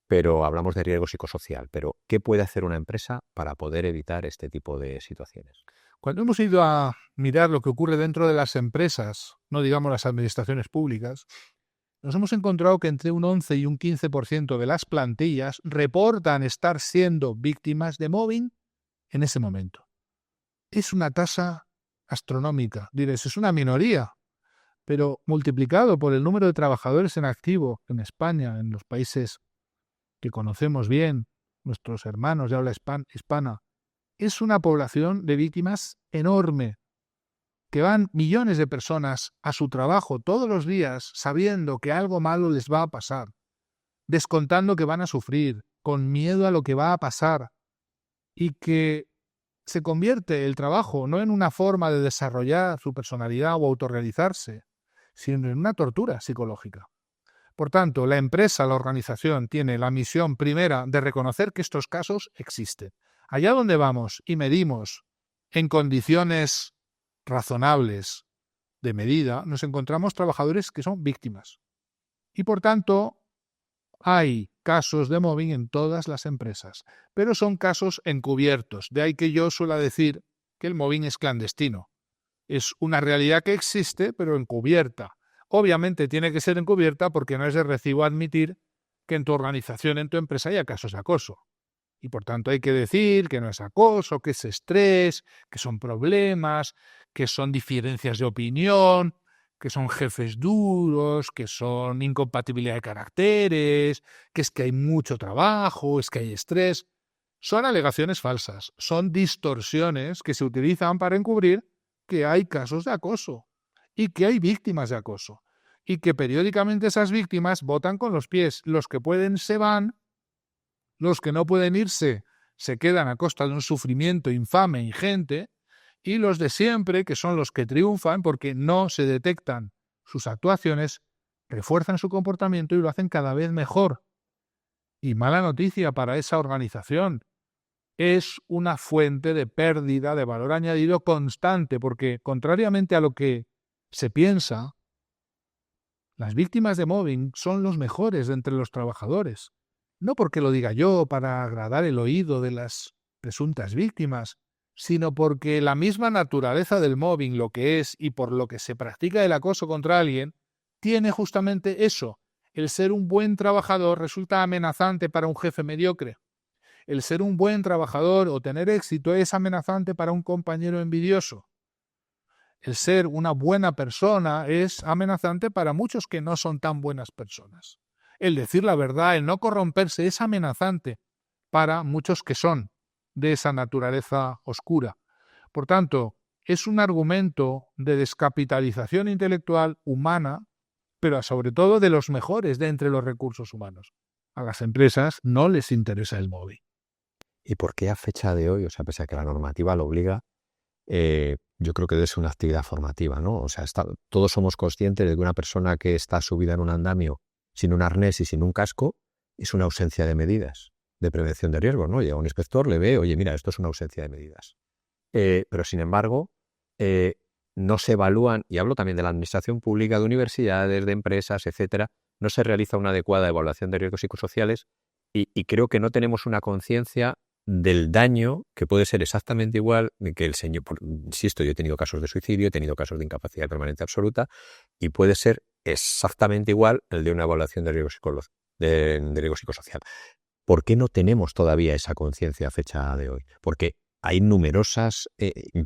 Pero hablamos de riesgo psicosocial. Pero, ¿qué puede hacer una empresa para poder evitar este tipo de situaciones? Cuando hemos ido a mirar lo que ocurre dentro de las empresas, no digamos las administraciones públicas, nos hemos encontrado que entre un 11 y un 15% de las plantillas reportan estar siendo víctimas de mobbing en ese momento. Es una tasa astronómica. Diréis, es una minoría, pero multiplicado por el número de trabajadores en activo en España, en los países que conocemos bien, nuestros hermanos de habla hispana, es una población de víctimas enorme, que van millones de personas a su trabajo todos los días sabiendo que algo malo les va a pasar, descontando que van a sufrir, con miedo a lo que va a pasar, y que se convierte el trabajo no en una forma de desarrollar su personalidad o autorrealizarse, sino en una tortura psicológica. Por tanto, la empresa, la organización, tiene la misión primera de reconocer que estos casos existen. Allá donde vamos y medimos en condiciones razonables de medida, nos encontramos trabajadores que son víctimas. Y por tanto, hay casos de mobbing en todas las empresas, pero son casos encubiertos. De ahí que yo suelo decir que el mobbing es clandestino. Es una realidad que existe, pero encubierta. Obviamente tiene que ser encubierta porque no es de recibo admitir que en tu organización, en tu empresa, haya casos de acoso. Y por tanto hay que decir que no es acoso, que es estrés, que son problemas, que son diferencias de opinión, que son jefes duros, que son incompatibilidad de caracteres, que es que hay mucho trabajo, es que hay estrés. Son alegaciones falsas, son distorsiones que se utilizan para encubrir que hay casos de acoso y que hay víctimas de acoso y que periódicamente esas víctimas votan con los pies. Los que pueden se van, los que no pueden irse se quedan a costa de un sufrimiento infame e ingente, y los de siempre, que son los que triunfan porque no se detectan sus actuaciones, refuerzan su comportamiento y lo hacen cada vez mejor. Y mala noticia para esa organización. Es una fuente de pérdida de valor añadido constante, porque contrariamente a lo que se piensa, las víctimas de mobbing son los mejores de entre los trabajadores. No porque lo diga yo para agradar el oído de las presuntas víctimas, sino porque la misma naturaleza del mobbing, lo que es y por lo que se practica el acoso contra alguien, tiene justamente eso. El ser un buen trabajador resulta amenazante para un jefe mediocre. El ser un buen trabajador o tener éxito es amenazante para un compañero envidioso. El ser una buena persona es amenazante para muchos que no son tan buenas personas. El decir la verdad, el no corromperse, es amenazante para muchos que son de esa naturaleza oscura. Por tanto, es un argumento de descapitalización intelectual humana, pero sobre todo de los mejores de entre los recursos humanos. A las empresas no les interesa el móvil. ¿Y por qué a fecha de hoy, o sea, pese a que la normativa lo obliga, yo creo que debe ser una actividad formativa, ¿no? O sea, todos somos conscientes de que una persona que está subida en un andamio sin un arnés y sin un casco es una ausencia de medidas de prevención de riesgos, ¿no? Llega un inspector, le ve, oye, mira, esto es una ausencia de medidas. Pero, sin embargo, no se evalúan, y hablo también de la administración pública, de universidades, de empresas, etcétera, no se realiza una adecuada evaluación de riesgos psicosociales y creo que no tenemos una conciencia del daño que puede ser exactamente igual que el señor, insisto, yo he tenido casos de suicidio, he tenido casos de incapacidad permanente absoluta y puede ser exactamente igual el de una evaluación de riesgo psicosocial. ¿Por qué no tenemos todavía esa conciencia a fecha de hoy? Porque hay numerosas,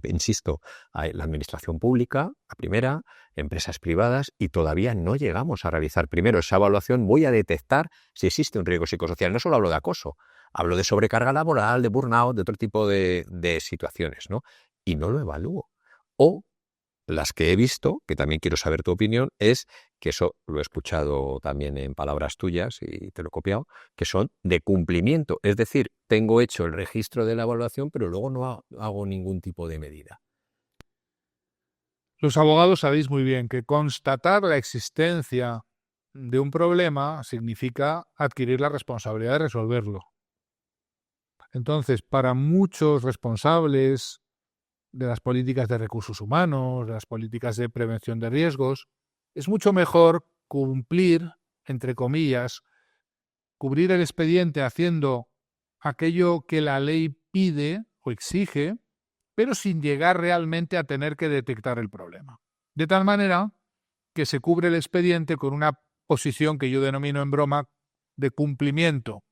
insisto, hay la administración pública, la primera, empresas privadas, y todavía no llegamos a realizar primero esa evaluación. Voy a detectar si existe un riesgo psicosocial. No solo hablo de acoso, Hablo de sobrecarga laboral, de burnout, de otro tipo de situaciones, ¿no? Y no lo evalúo. O las que he visto, que también quiero saber tu opinión, es que eso lo he escuchado también en palabras tuyas y te lo he copiado, que son de cumplimiento. Es decir, tengo hecho el registro de la evaluación, pero luego no hago ningún tipo de medida. Los abogados sabéis muy bien que constatar la existencia de un problema significa adquirir la responsabilidad de resolverlo. Entonces, para muchos responsables de las políticas de recursos humanos, de las políticas de prevención de riesgos, es mucho mejor cumplir, entre comillas, cubrir el expediente haciendo aquello que la ley pide o exige, pero sin llegar realmente a tener que detectar el problema. De tal manera que se cubre el expediente con una posición que yo denomino en broma de cumplimiento.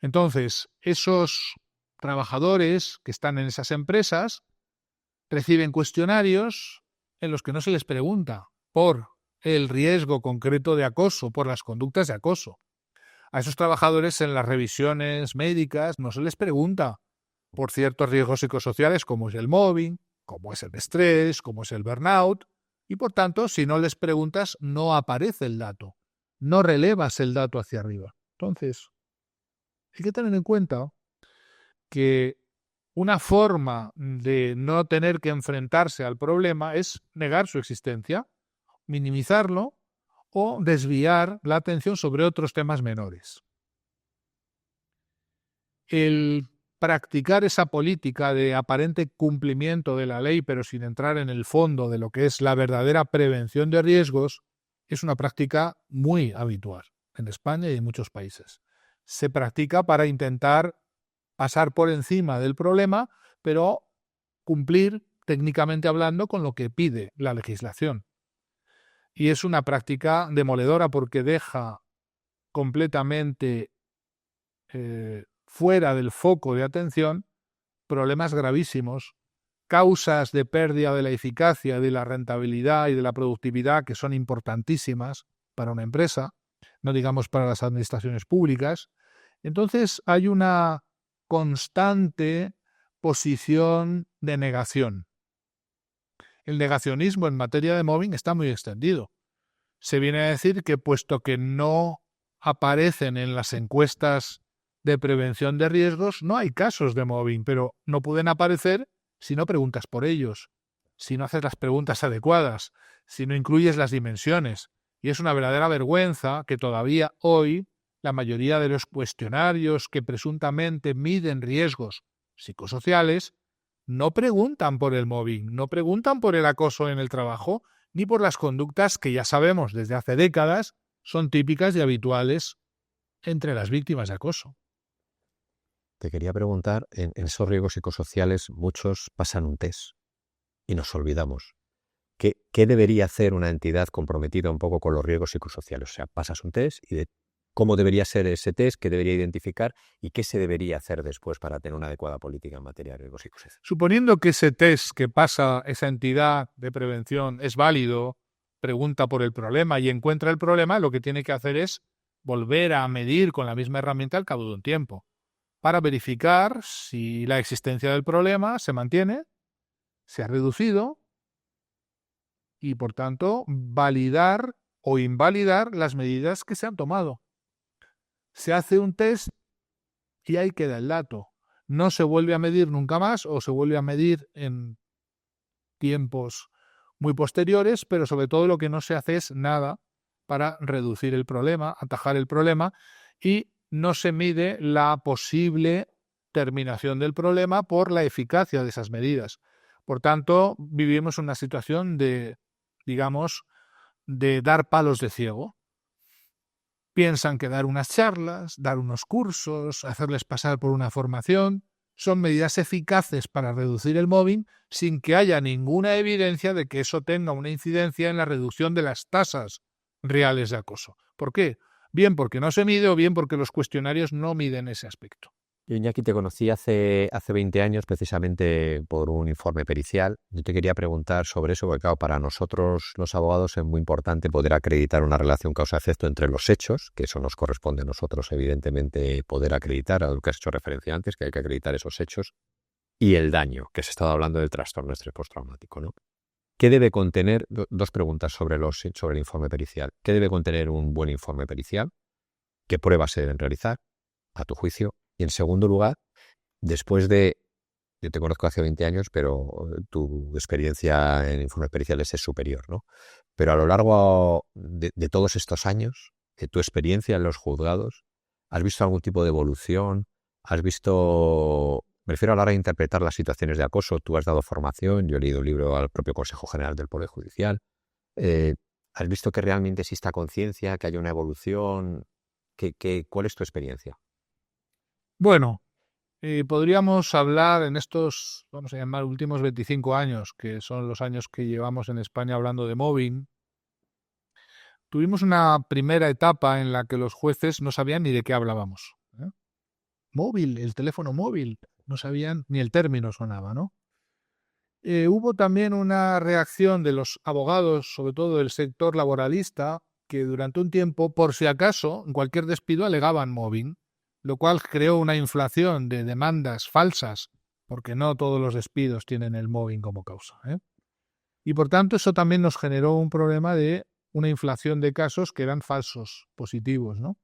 Entonces, esos trabajadores que están en esas empresas reciben cuestionarios en los que no se les pregunta por el riesgo concreto de acoso, por las conductas de acoso. A esos trabajadores en las revisiones médicas no se les pregunta por ciertos riesgos psicosociales como es el mobbing, como es el estrés, como es el burnout, y por tanto, si no les preguntas, no aparece el dato, no relevas el dato hacia arriba. Entonces, hay que tener en cuenta que una forma de no tener que enfrentarse al problema es negar su existencia, minimizarlo o desviar la atención sobre otros temas menores. El practicar esa política de aparente cumplimiento de la ley, pero sin entrar en el fondo de lo que es la verdadera prevención de riesgos, es una práctica muy habitual en España y en muchos países. Se practica para intentar pasar por encima del problema, pero cumplir, técnicamente hablando, con lo que pide la legislación. Y es una práctica demoledora porque deja completamente fuera del foco de atención problemas gravísimos, causas de pérdida de la eficacia, de la rentabilidad y de la productividad que son importantísimas para una empresa, no digamos para las administraciones públicas. Entonces hay una constante posición de negación. El negacionismo en materia de mobbing está muy extendido. Se viene a decir que puesto que no aparecen en las encuestas de prevención de riesgos, no hay casos de mobbing, pero no pueden aparecer si no preguntas por ellos, si no haces las preguntas adecuadas, si no incluyes las dimensiones. Y es una verdadera vergüenza que todavía hoy la mayoría de los cuestionarios que presuntamente miden riesgos psicosociales no preguntan por el mobbing, no preguntan por el acoso en el trabajo, ni por las conductas que ya sabemos desde hace décadas son típicas y habituales entre las víctimas de acoso. Te quería preguntar, en esos riesgos psicosociales muchos pasan un test y nos olvidamos. ¿Qué debería hacer una entidad comprometida un poco con los riesgos psicosociales? O sea, pasas un test y de cómo debería ser ese test, qué debería identificar y qué se debería hacer después para tener una adecuada política en materia de riesgos psicosociales. Suponiendo que ese test que pasa esa entidad de prevención es válido, pregunta por el problema y encuentra el problema, lo que tiene que hacer es volver a medir con la misma herramienta al cabo de un tiempo, para verificar si la existencia del problema se mantiene, se ha reducido y, por tanto, validar o invalidar las medidas que se han tomado. Se hace un test y ahí queda el dato. No se vuelve a medir nunca más o se vuelve a medir en tiempos muy posteriores, pero sobre todo lo que no se hace es nada para reducir el problema, atajar el problema, y no se mide la posible terminación del problema por la eficacia de esas medidas. Por tanto, vivimos una situación de, digamos, de dar palos de ciego. Piensan que dar unas charlas, dar unos cursos, hacerles pasar por una formación, son medidas eficaces para reducir el mobbing sin que haya ninguna evidencia de que eso tenga una incidencia en la reducción de las tasas reales de acoso. ¿Por qué? Bien porque no se mide o bien porque los cuestionarios no miden ese aspecto. Yo, Iñaki, te conocí hace 20 años precisamente por un informe pericial. Yo te quería preguntar sobre eso, porque claro, para nosotros los abogados es muy importante poder acreditar una relación causa-efecto entre los hechos, que eso nos corresponde a nosotros, evidentemente, poder acreditar, a lo que has hecho referencia antes, que hay que acreditar esos hechos, y el daño, que se estaba hablando del trastorno de estrés postraumático, ¿no? ¿Qué debe contener? Dos preguntas sobre el informe pericial. ¿Qué debe contener un buen informe pericial? ¿Qué pruebas se deben realizar, a tu juicio? Y en segundo lugar, después yo te conozco hace 20 años, pero tu experiencia en informes periciales es superior, ¿no? Pero a lo largo de todos estos años, tu experiencia en los juzgados, ¿has visto algún tipo de evolución? ¿Has visto, me refiero a la hora de interpretar las situaciones de acoso? Tú has dado formación, yo he leído un libro al propio Consejo General del Poder Judicial. Eh, ¿Has visto que realmente exista conciencia, que haya una evolución? ¿Cuál es tu experiencia? Bueno, podríamos hablar en estos, vamos a llamar, últimos 25 años, que son los años que llevamos en España hablando de mobbing. Tuvimos una primera etapa en la que los jueces no sabían ni de qué hablábamos. Móvil, el teléfono móvil, no sabían ni el término sonaba, ¿no? Hubo también una reacción de los abogados, sobre todo del sector laboralista, que durante un tiempo, por si acaso, en cualquier despido alegaban mobbing, lo cual creó una inflación de demandas falsas, porque no todos los despidos tienen el mobbing como causa, ¿eh? Y por tanto eso también nos generó un problema de una inflación de casos que eran falsos positivos, ¿no?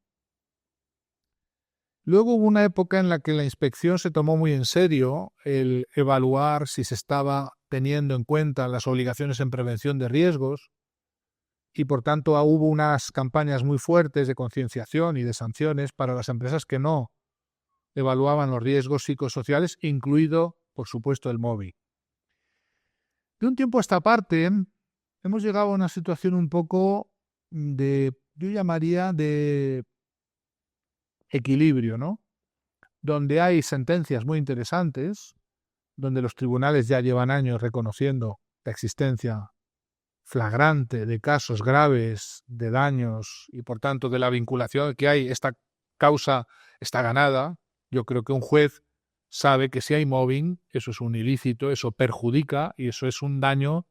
Luego hubo una época en la que la inspección se tomó muy en serio el evaluar si se estaba teniendo en cuenta las obligaciones en prevención de riesgos y por tanto hubo unas campañas muy fuertes de concienciación y de sanciones para las empresas que no evaluaban los riesgos psicosociales, incluido, por supuesto, el móvil. De un tiempo a esta parte hemos llegado a una situación un poco yo llamaría de equilibrio, ¿no? Donde hay sentencias muy interesantes, donde los tribunales ya llevan años reconociendo la existencia flagrante de casos graves de daños y por tanto de la vinculación que hay, esta causa está ganada. Yo creo que un juez sabe que si hay mobbing, eso es un ilícito, eso perjudica y eso es un daño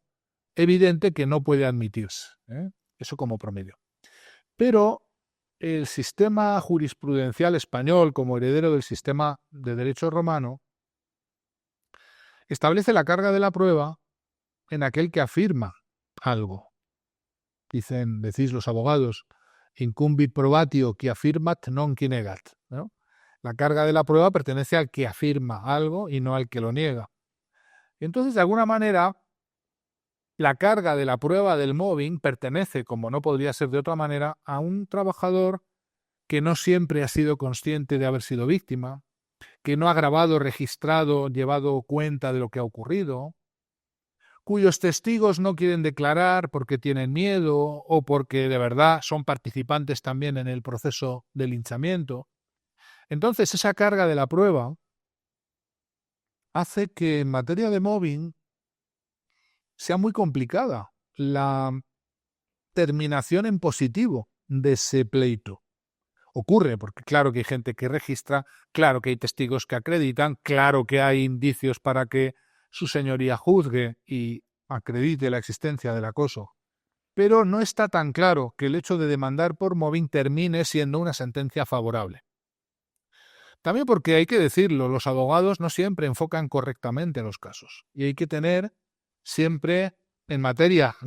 evidente que no puede admitirse, ¿eh? Eso como promedio. Pero el sistema jurisprudencial español, como heredero del sistema de derecho romano, establece la carga de la prueba en aquel que afirma algo. Decís los abogados, incumbit probatio qui affirmat non qui negat, ¿no? La carga de la prueba pertenece al que afirma algo y no al que lo niega. Y entonces, de alguna manera, la carga de la prueba del mobbing pertenece, como no podría ser de otra manera, a un trabajador que no siempre ha sido consciente de haber sido víctima, que no ha grabado, registrado, llevado cuenta de lo que ha ocurrido, cuyos testigos no quieren declarar porque tienen miedo o porque de verdad son participantes también en el proceso de linchamiento. Entonces, esa carga de la prueba hace que en materia de mobbing sea muy complicada la terminación en positivo de ese pleito. Ocurre, porque claro que hay gente que registra, claro que hay testigos que acreditan, claro que hay indicios para que su señoría juzgue y acredite la existencia del acoso. Pero no está tan claro que el hecho de demandar por mobbing termine siendo una sentencia favorable. También porque hay que decirlo, los abogados no siempre enfocan correctamente los casos. Y hay que tener siempre en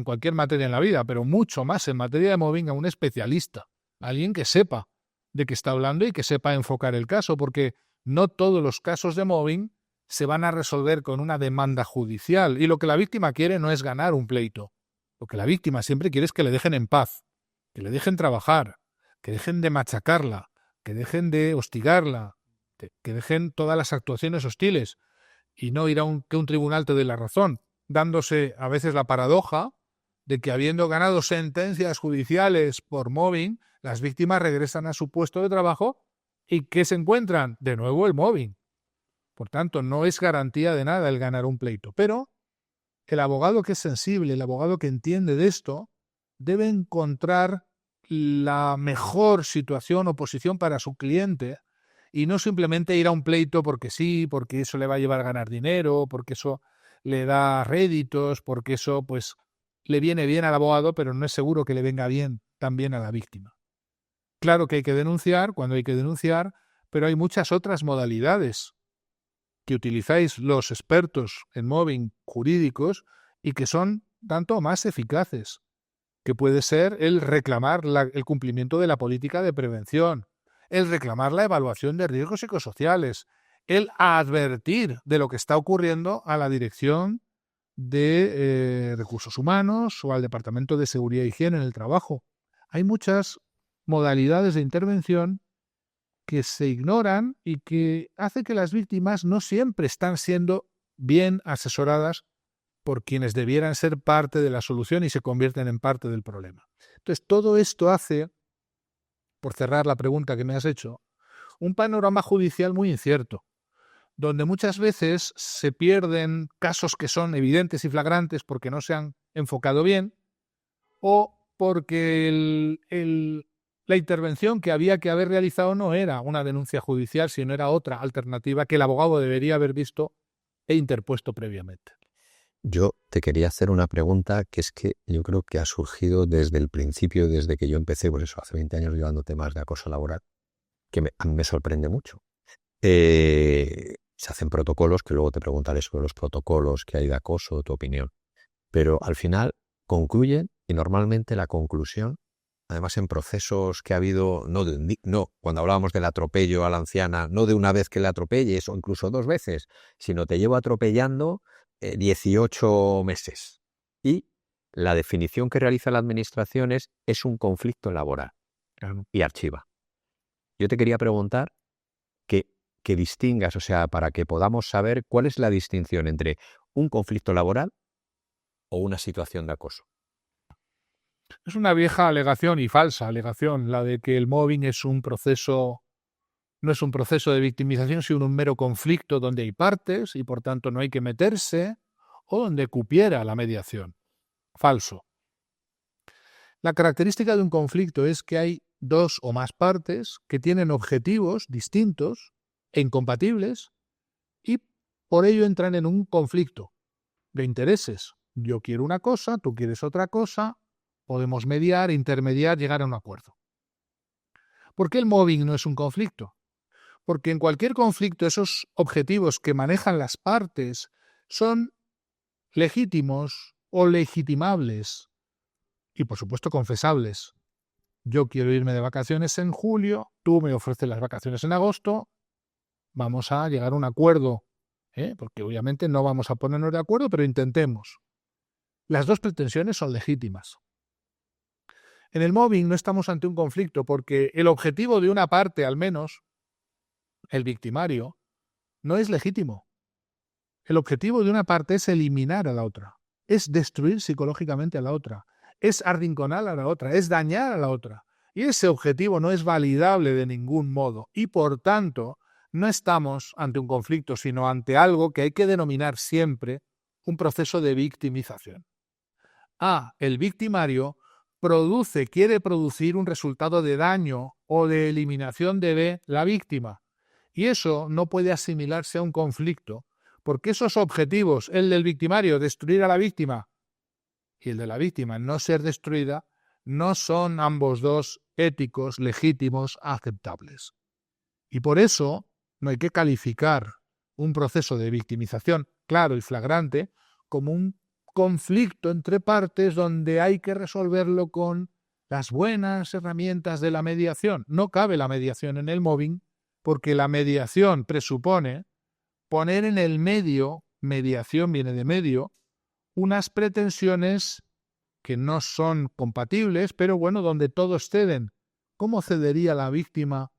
cualquier materia en la vida, pero mucho más en materia de mobbing, a un especialista, alguien que sepa de qué está hablando y que sepa enfocar el caso, porque no todos los casos de mobbing se van a resolver con una demanda judicial. Y lo que la víctima quiere no es ganar un pleito. Lo que la víctima siempre quiere es que le dejen en paz, que le dejen trabajar, que dejen de machacarla, que dejen de hostigarla, que dejen todas las actuaciones hostiles y no ir que un tribunal te dé la razón, dándose a veces la paradoja de que habiendo ganado sentencias judiciales por mobbing, las víctimas regresan a su puesto de trabajo y ¿qué se encuentran? De nuevo el mobbing. Por tanto, no es garantía de nada el ganar un pleito. Pero el abogado que es sensible, el abogado que entiende de esto, debe encontrar la mejor situación o posición para su cliente y no simplemente ir a un pleito porque sí, porque eso le va a llevar a ganar dinero, porque eso le da réditos, porque eso pues le viene bien al abogado, pero no es seguro que le venga bien también a la víctima. Claro que hay que denunciar cuando hay que denunciar, pero hay muchas otras modalidades que utilizáis los expertos en mobbing jurídicos y que son tanto más eficaces, que puede ser el reclamar el cumplimiento de la política de prevención, el reclamar la evaluación de riesgos psicosociales, el advertir de lo que está ocurriendo a la dirección de recursos humanos o al Departamento de Seguridad e Higiene en el trabajo. Hay muchas modalidades de intervención que se ignoran y que hace que las víctimas no siempre están siendo bien asesoradas por quienes debieran ser parte de la solución y se convierten en parte del problema. Entonces, todo esto hace, por cerrar la pregunta que me has hecho, un panorama judicial muy incierto, donde muchas veces se pierden casos que son evidentes y flagrantes porque no se han enfocado bien o porque la intervención que había que haber realizado no era una denuncia judicial, sino era otra alternativa que el abogado debería haber visto e interpuesto previamente. Yo te quería hacer una pregunta que es que yo creo que ha surgido desde el principio, desde que yo empecé, por eso hace 20 años llevando temas de acoso laboral, que a mí me sorprende mucho. Se hacen protocolos, que luego te preguntaré sobre los protocolos que hay de acoso, tu opinión. Pero al final concluyen y normalmente la conclusión, además en procesos que ha habido, no cuando hablábamos del atropello a la anciana, no de una vez que le atropelles o incluso 2 veces, sino te llevo atropellando 18 meses. Y la definición que realiza la administración es un conflicto laboral y archiva. Yo te quería preguntar que distingas, o sea, para que podamos saber cuál es la distinción entre un conflicto laboral o una situación de acoso. Es una vieja alegación y falsa alegación, la de que el mobbing es un proceso, no es un proceso de victimización, sino un mero conflicto donde hay partes y por tanto no hay que meterse, o donde cupiera la mediación. Falso. La característica de un conflicto es que hay 2 o más partes que tienen objetivos distintos e incompatibles y por ello entran en un conflicto de intereses. Yo quiero una cosa, tú quieres otra cosa, podemos mediar, intermediar, llegar a un acuerdo. ¿Por qué el mobbing no es un conflicto? Porque en cualquier conflicto esos objetivos que manejan las partes son legítimos o legitimables y por supuesto confesables. Yo quiero irme de vacaciones en julio, tú me ofreces las vacaciones en agosto, vamos a llegar a un acuerdo, porque obviamente no vamos a ponernos de acuerdo, pero intentemos. Las 2 pretensiones son legítimas. En el mobbing no estamos ante un conflicto porque el objetivo de una parte, al menos, el victimario, no es legítimo. El objetivo de una parte es eliminar a la otra, es destruir psicológicamente a la otra, es arrinconar a la otra, es dañar a la otra. Y ese objetivo no es validable de ningún modo y, por tanto, no estamos ante un conflicto, sino ante algo que hay que denominar siempre un proceso de victimización. El victimario quiere producir un resultado de daño o de eliminación de B, la víctima. Y eso no puede asimilarse a un conflicto, porque esos objetivos, el del victimario, destruir a la víctima, y el de la víctima, no ser destruida, no son ambos dos éticos, legítimos, aceptables. Y por eso no hay que calificar un proceso de victimización claro y flagrante como un conflicto entre partes donde hay que resolverlo con las buenas herramientas de la mediación. No cabe la mediación en el mobbing porque la mediación presupone poner en el medio, mediación viene de medio, unas pretensiones que no son compatibles, pero bueno, donde todos ceden. ¿Cómo cedería la víctima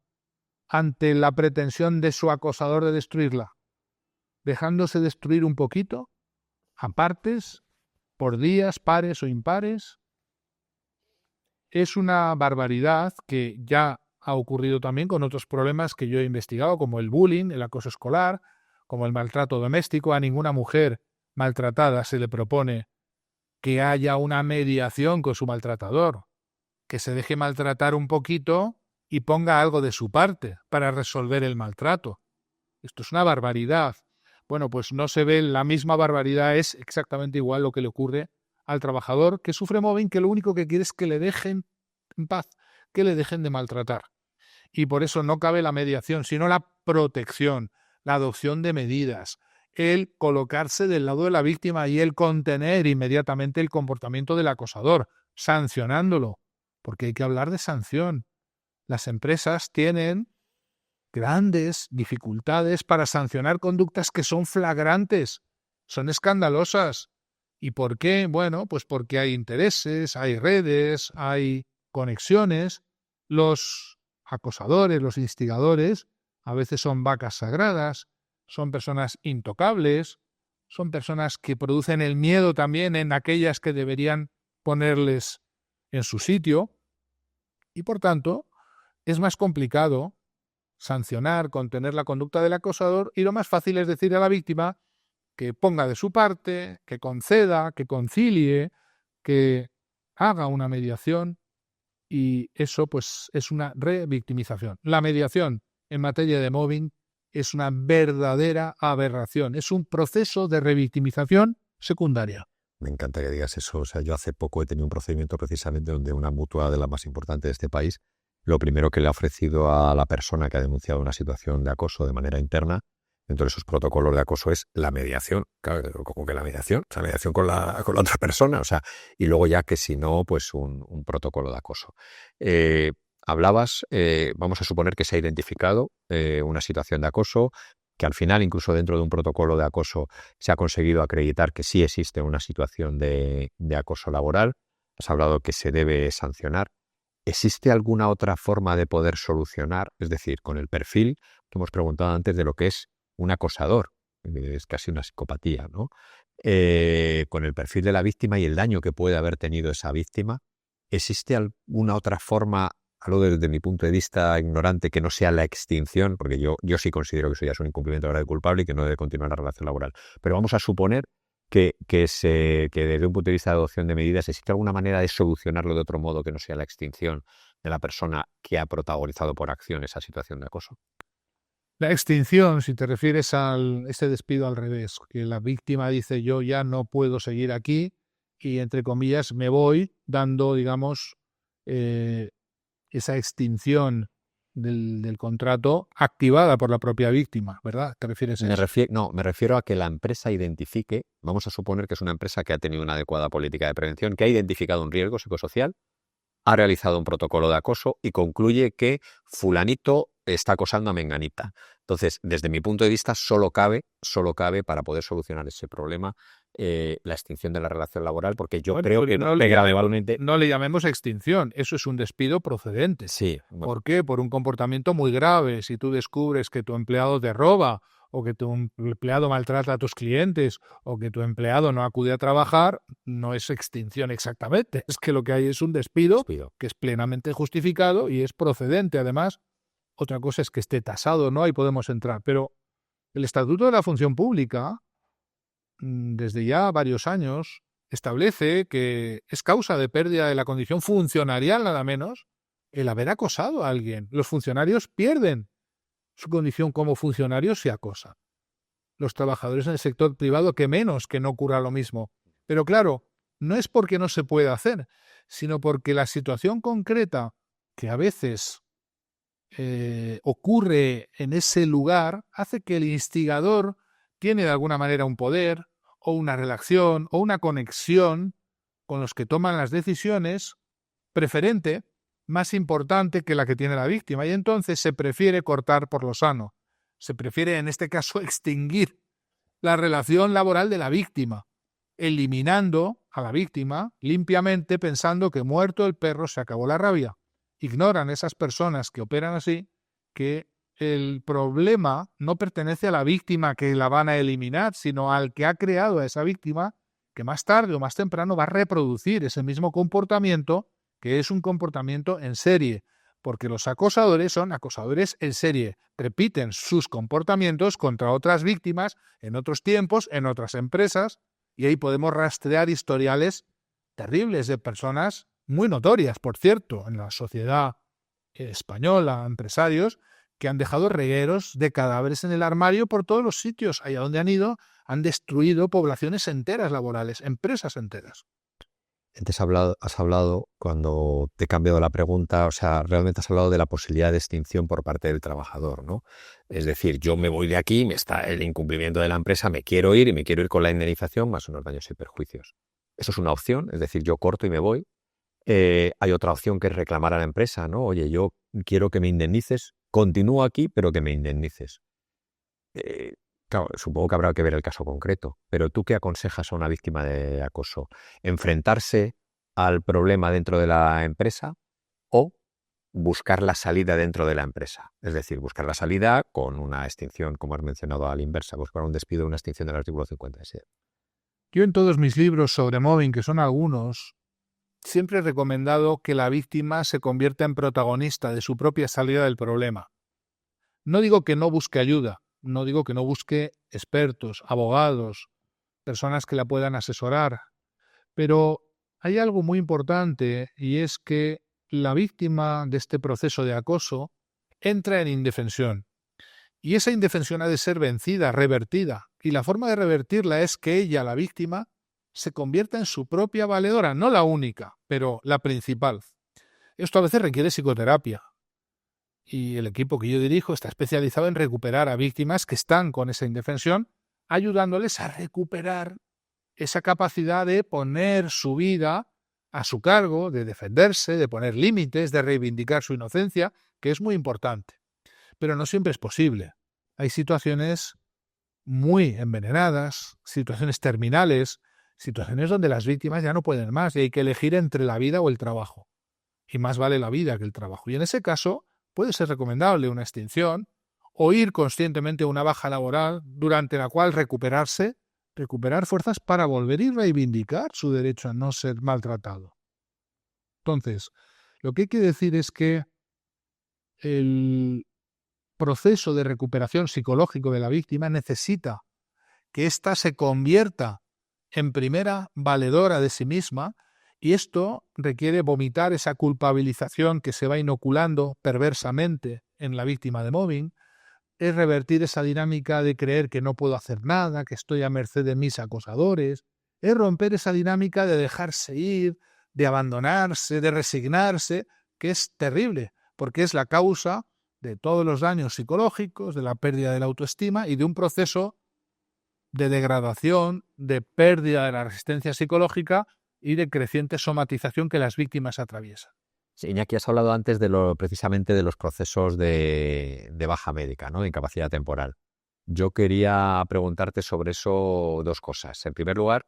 ante la pretensión de su acosador de destruirla? ¿Dejándose destruir un poquito? ¿A partes? ¿Por días, pares o impares? Es una barbaridad que ya ha ocurrido también con otros problemas que yo he investigado, como el bullying, el acoso escolar, como el maltrato doméstico. A ninguna mujer maltratada se le propone que haya una mediación con su maltratador, que se deje maltratar un poquito y ponga algo de su parte para resolver el maltrato. Esto es una barbaridad. Bueno, pues no se ve la misma barbaridad, es exactamente igual lo que le ocurre al trabajador que sufre mobbing, que lo único que quiere es que le dejen en paz, que le dejen de maltratar. Y por eso no cabe la mediación, sino la protección, la adopción de medidas, el colocarse del lado de la víctima y el contener inmediatamente el comportamiento del acosador, sancionándolo, porque hay que hablar de sanción. Las empresas tienen grandes dificultades para sancionar conductas que son flagrantes, son escandalosas. ¿Y por qué? Bueno, pues porque hay intereses, hay redes, hay conexiones. Los acosadores, los instigadores, a veces son vacas sagradas, son personas intocables, son personas que producen el miedo también en aquellas que deberían ponerles en su sitio, y por tanto es más complicado sancionar, contener la conducta del acosador, y lo más fácil es decir a la víctima que ponga de su parte, que conceda, que concilie, que haga una mediación, y eso pues es una revictimización. La mediación en materia de mobbing es una verdadera aberración, es un proceso de revictimización secundaria. Me encanta que digas eso. O sea, yo hace poco he tenido un procedimiento precisamente donde una mutua de las más importantes de este país, lo primero que le ha ofrecido a la persona que ha denunciado una situación de acoso de manera interna, dentro de esos protocolos de acoso, es la mediación. Claro, como que la mediación, o sea, mediación con la otra persona, o sea, y luego ya que si no, pues un protocolo de acoso. Hablabas, vamos a suponer que se ha identificado una situación de acoso, que al final, incluso dentro de un protocolo de acoso, se ha conseguido acreditar que sí existe una situación de acoso laboral. Has hablado que se debe sancionar. ¿Existe alguna otra forma de poder solucionar? Es decir, con el perfil que hemos preguntado antes de lo que es un acosador, es casi una psicopatía, ¿no? Con el perfil de la víctima y el daño que puede haber tenido esa víctima, ¿existe alguna otra forma, algo desde mi punto de vista ignorante, que no sea la extinción? Porque yo sí considero que eso ya es un incumplimiento de grado culpable y que no debe continuar la relación laboral. Pero vamos a suponer que desde un punto de vista de adopción de medidas, ¿existe alguna manera de solucionarlo de otro modo que no sea la extinción de la persona que ha protagonizado por acción esa situación de acoso? La extinción, si te refieres a ese despido al revés, que la víctima dice yo ya no puedo seguir aquí y, entre comillas, me voy, dando, digamos, esa extinción del contrato activada por la propia víctima, ¿verdad? ¿Te refieres a eso? Me refiero a que la empresa identifique, vamos a suponer que es una empresa que ha tenido una adecuada política de prevención, que ha identificado un riesgo psicosocial, ha realizado un protocolo de acoso y concluye que fulanito está acosando a menganita. Entonces, desde mi punto de vista, solo cabe para poder solucionar ese problema la extinción de la relación laboral, porque yo creo que no le llamemos extinción, eso es un despido procedente. Sí. Bueno. ¿Por qué? Por un comportamiento muy grave. Si tú descubres que tu empleado te roba, o que tu empleado maltrata a tus clientes, o que tu empleado no acude a trabajar, no es extinción exactamente. Es que lo que hay es un despido que es plenamente justificado y es procedente. Además, otra cosa es que esté tasado, ¿no? Ahí podemos entrar. Pero el Estatuto de la Función Pública, desde ya varios años, establece que es causa de pérdida de la condición funcionarial, nada menos, el haber acosado a alguien. Los funcionarios pierden su condición como funcionarios si acosan. Los trabajadores en el sector privado, que menos que no ocurra lo mismo. Pero claro, no es porque no se pueda hacer, sino porque la situación concreta que a veces ocurre en ese lugar hace que el instigador tiene de alguna manera un poder o una relación o una conexión con los que toman las decisiones preferente, más importante que la que tiene la víctima, y entonces se prefiere cortar por lo sano. Se prefiere, en este caso, extinguir la relación laboral de la víctima, eliminando a la víctima limpiamente, pensando que muerto el perro se acabó la rabia. Ignoran esas personas que operan así que el problema no pertenece a la víctima que la van a eliminar, sino al que ha creado a esa víctima, que más tarde o más temprano va a reproducir ese mismo comportamiento, que es un comportamiento en serie, porque los acosadores son acosadores en serie, repiten sus comportamientos contra otras víctimas en otros tiempos, en otras empresas, y ahí podemos rastrear historiales terribles de personas muy notorias, por cierto, en la sociedad española, empresarios que han dejado regueros de cadáveres en el armario por todos los sitios. Allá donde han ido, han destruido poblaciones enteras laborales, empresas enteras. Antes has hablado, cuando te he cambiado la pregunta, o sea, realmente has hablado de la posibilidad de extinción por parte del trabajador, ¿no? Es decir, yo me voy de aquí, me está el incumplimiento de la empresa, me quiero ir y me quiero ir con la indemnización más unos daños y perjuicios. Eso es una opción, es decir, yo corto y me voy. Hay otra opción que es reclamar a la empresa, ¿no? Oye, yo quiero que me indemnices, continúo aquí, pero que me indemnices. Eh, claro, supongo que habrá que ver el caso concreto, pero ¿tú qué aconsejas a una víctima de acoso? ¿Enfrentarse al problema dentro de la empresa o buscar la salida dentro de la empresa? Es decir, buscar la salida con una extinción, como has mencionado, a la inversa, buscar un despido, una extinción del artículo 57. Yo en todos mis libros sobre mobbing, que son algunos, siempre he recomendado que la víctima se convierta en protagonista de su propia salida del problema. No digo que no busque ayuda, no digo que no busque expertos, abogados, personas que la puedan asesorar, pero hay algo muy importante y es que la víctima de este proceso de acoso entra en indefensión. Y esa indefensión ha de ser vencida, revertida. Y la forma de revertirla es que ella, la víctima, se convierta en su propia valedora, no la única, pero la principal. Esto a veces requiere psicoterapia. Y el equipo que yo dirijo está especializado en recuperar a víctimas que están con esa indefensión, ayudándoles a recuperar esa capacidad de poner su vida a su cargo, de defenderse, de poner límites, de reivindicar su inocencia, que es muy importante. Pero no siempre es posible. Hay situaciones muy envenenadas, situaciones terminales, situaciones donde las víctimas ya no pueden más y hay que elegir entre la vida o el trabajo. Y más vale la vida que el trabajo. Y en ese caso puede ser recomendable una extinción o ir conscientemente a una baja laboral durante la cual recuperar fuerzas para volver y reivindicar su derecho a no ser maltratado. Entonces, lo que hay que decir es que el proceso de recuperación psicológico de la víctima necesita que ésta se convierta en primera valedora de sí misma, y esto requiere vomitar esa culpabilización que se va inoculando perversamente en la víctima de mobbing, es revertir esa dinámica de creer que no puedo hacer nada, que estoy a merced de mis acosadores, es romper esa dinámica de dejarse ir, de abandonarse, de resignarse, que es terrible, porque es la causa de todos los daños psicológicos, de la pérdida de la autoestima y de un proceso de degradación, de pérdida de la resistencia psicológica y de creciente somatización que las víctimas atraviesan. Sí, Iñaki, has hablado antes precisamente de los procesos de baja médica, ¿no? De incapacidad temporal. Yo quería preguntarte sobre eso dos cosas. En primer lugar,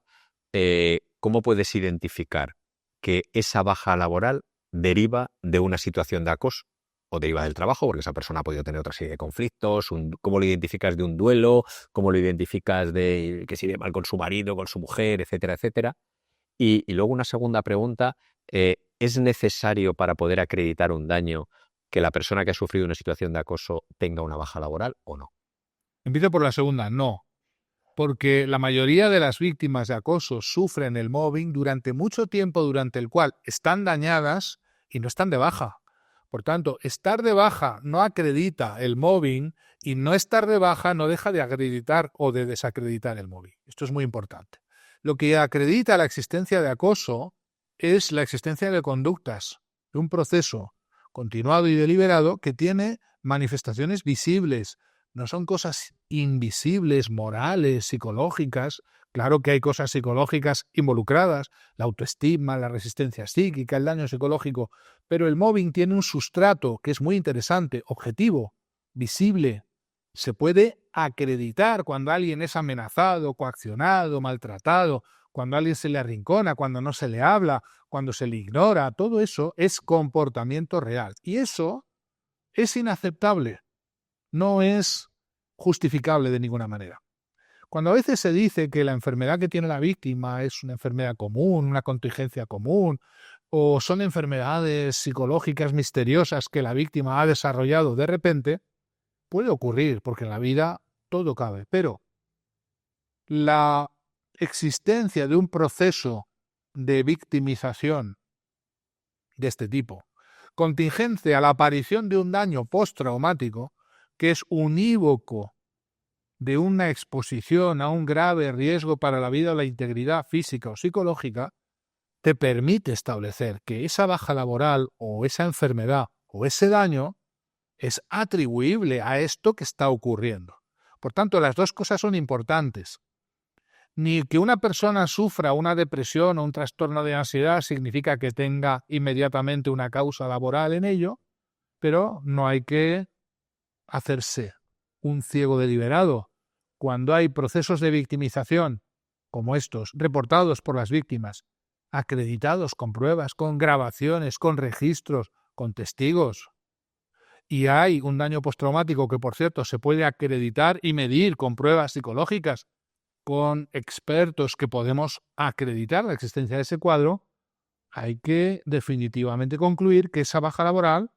¿cómo puedes identificar que esa baja laboral deriva de una situación de acoso o deriva del trabajo? Porque esa persona ha podido tener otra serie de conflictos. ¿Cómo lo identificas de un duelo? ¿Cómo lo identificas de que se irá mal con su marido, con su mujer, etcétera, etcétera? Y luego una segunda pregunta, ¿es necesario para poder acreditar un daño que la persona que ha sufrido una situación de acoso tenga una baja laboral o no? Empiezo por la segunda, no. Porque la mayoría de las víctimas de acoso sufren el mobbing durante mucho tiempo durante el cual están dañadas y no están de baja. Por tanto, estar de baja no acredita el mobbing y no estar de baja no deja de acreditar o de desacreditar el mobbing. Esto es muy importante. Lo que acredita la existencia de acoso es la existencia de conductas, de un proceso continuado y deliberado que tiene manifestaciones visibles. No son cosas invisibles, morales, psicológicas. Claro que hay cosas psicológicas involucradas, la autoestima, la resistencia psíquica, el daño psicológico, pero el mobbing tiene un sustrato que es muy interesante, objetivo, visible. Se puede acreditar cuando alguien es amenazado, coaccionado, maltratado, cuando a alguien se le arrincona, cuando no se le habla, cuando se le ignora. Todo eso es comportamiento real. Y eso es inaceptable. No es justificable de ninguna manera. Cuando a veces se dice que la enfermedad que tiene la víctima es una enfermedad común, una contingencia común, o son enfermedades psicológicas misteriosas que la víctima ha desarrollado de repente, puede ocurrir, porque en la vida todo cabe, pero la existencia de un proceso de victimización de este tipo, Contingencia, la aparición de un daño postraumático que es unívoco de una exposición a un grave riesgo para la vida o la integridad física o psicológica, te permite establecer que esa baja laboral o esa enfermedad o ese daño es atribuible a esto que está ocurriendo. Por tanto, las dos cosas son importantes. Ni que una persona sufra una depresión o un trastorno de ansiedad significa que tenga inmediatamente una causa laboral en ello, pero no hay que hacerse un ciego deliberado. Cuando hay procesos de victimización como estos, reportados por las víctimas, acreditados con pruebas, con grabaciones, con registros, con testigos, y hay un daño postraumático que, por cierto, se puede acreditar y medir con pruebas psicológicas, con expertos que podemos acreditar la existencia de ese cuadro, hay que definitivamente concluir que esa baja laboral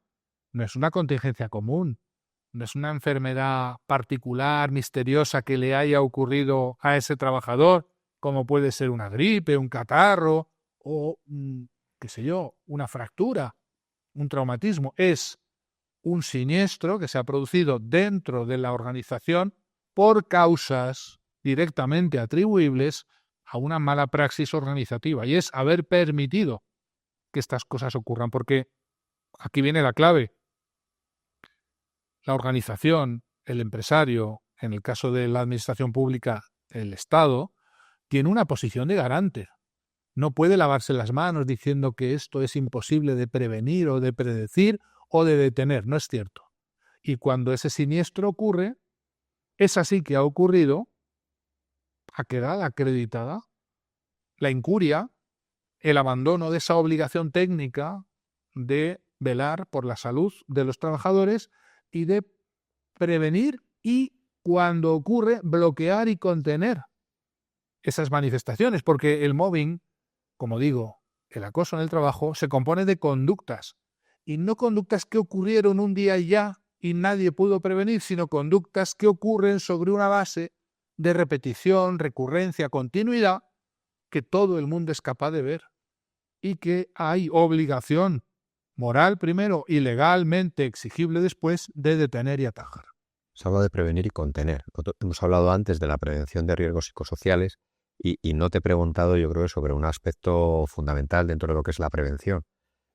no es una contingencia común, no es una enfermedad particular, misteriosa que le haya ocurrido a ese trabajador, como puede ser una gripe, un catarro o, qué sé yo, una fractura, un traumatismo. Es un siniestro que se ha producido dentro de la organización por causas directamente atribuibles a una mala praxis organizativa, y es haber permitido que estas cosas ocurran, porque aquí viene la clave. La organización, el empresario, en el caso de la administración pública, el Estado, tiene una posición de garante. No puede lavarse las manos diciendo que esto es imposible de prevenir o de predecir o de detener. No es cierto. Y cuando ese siniestro ocurre, es así que ha ocurrido, ha quedado acreditada la incuria, el abandono de esa obligación técnica de velar por la salud de los trabajadores y de prevenir y, cuando ocurre, bloquear y contener esas manifestaciones, porque el mobbing, como digo, el acoso en el trabajo, se compone de conductas, y no conductas que ocurrieron un día y ya y nadie pudo prevenir, sino conductas que ocurren sobre una base de repetición, recurrencia, continuidad, que todo el mundo es capaz de ver y que hay obligación moral primero y legalmente exigible después de detener y atajar. Se habla de prevenir y contener. Hemos hablado antes de la prevención de riesgos psicosociales y no te he preguntado, yo creo, sobre un aspecto fundamental dentro de lo que es la prevención,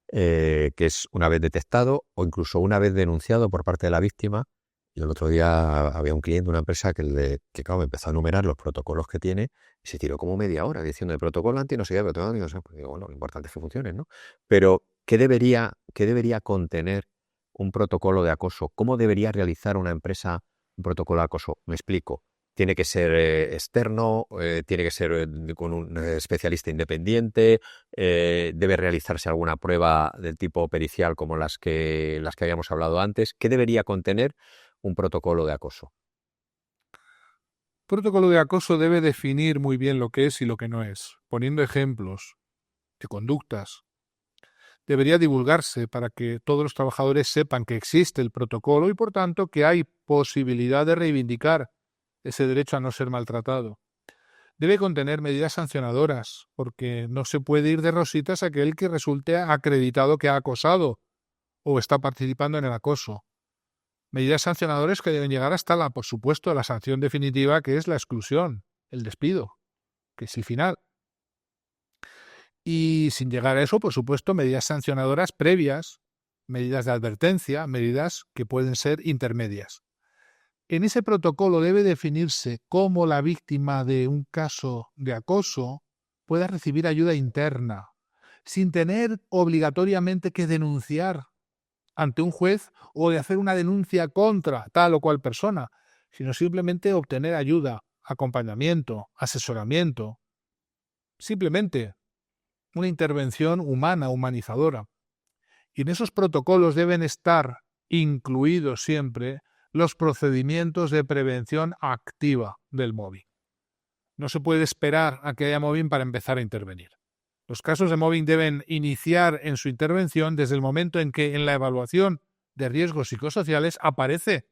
que es una vez detectado o incluso una vez denunciado por parte de la víctima. Yo el otro día había un cliente de una empresa que claro, me empezó a enumerar los protocolos que tiene y se tiró como media hora diciendo el protocolo anti no sé qué, protocolo anti no sé qué. Pues digo, bueno, lo importante es que funcione, ¿no? Pero, qué debería contener un protocolo de acoso? ¿Cómo debería realizar una empresa un protocolo de acoso? Me explico. Tiene que ser externo, tiene que ser con un especialista independiente, debe realizarse alguna prueba del tipo pericial como las que habíamos hablado antes. ¿Qué debería contener un protocolo de acoso? Protocolo de acoso debe definir muy bien lo que es y lo que no es, poniendo ejemplos de conductas. Debería divulgarse para que todos los trabajadores sepan que existe el protocolo y, por tanto, que hay posibilidad de reivindicar ese derecho a no ser maltratado. Debe contener medidas sancionadoras, porque no se puede ir de rositas a aquel que resulte acreditado que ha acosado o está participando en el acoso. Medidas sancionadoras que deben llegar hasta por supuesto, la sanción definitiva, que es la exclusión, el despido, que es el final. Y sin llegar a eso, por supuesto, medidas sancionadoras previas, medidas de advertencia, medidas que pueden ser intermedias. En ese protocolo debe definirse cómo la víctima de un caso de acoso pueda recibir ayuda interna, sin tener obligatoriamente que denunciar ante un juez o de hacer una denuncia contra tal o cual persona, sino simplemente obtener ayuda, acompañamiento, asesoramiento. Simplemente una intervención humana, humanizadora. Y en esos protocolos deben estar incluidos siempre los procedimientos de prevención activa del mobbing. No se puede esperar a que haya mobbing para empezar a intervenir. Los casos de mobbing deben iniciar en su intervención desde el momento en que en la evaluación de riesgos psicosociales aparece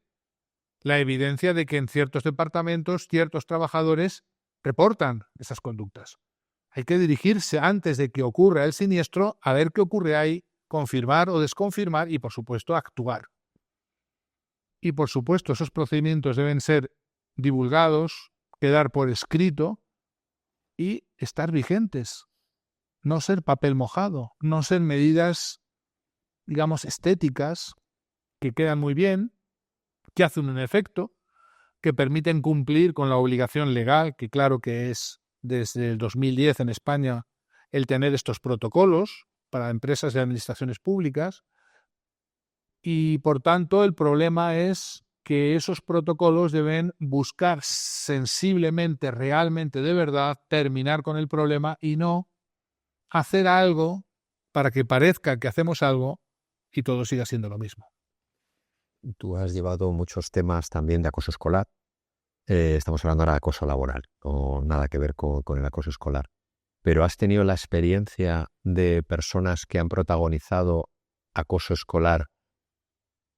la evidencia de que en ciertos departamentos ciertos trabajadores reportan esas conductas. Hay que dirigirse antes de que ocurra el siniestro a ver qué ocurre ahí, confirmar o desconfirmar y, por supuesto, actuar. Y, por supuesto, esos procedimientos deben ser divulgados, quedar por escrito y estar vigentes. No ser papel mojado, no ser medidas, digamos, estéticas que quedan muy bien, que hacen un efecto, que permiten cumplir con la obligación legal, que claro que es desde el 2010 en España el tener estos protocolos para empresas y administraciones públicas, y por tanto el problema es que esos protocolos deben buscar sensiblemente, realmente, de verdad, terminar con el problema y no hacer algo para que parezca que hacemos algo y todo siga siendo lo mismo. Tú has llevado muchos temas también de acoso escolar. Estamos hablando ahora de acoso laboral, no nada que ver con el acoso escolar. Pero ¿has tenido la experiencia de personas que han protagonizado acoso escolar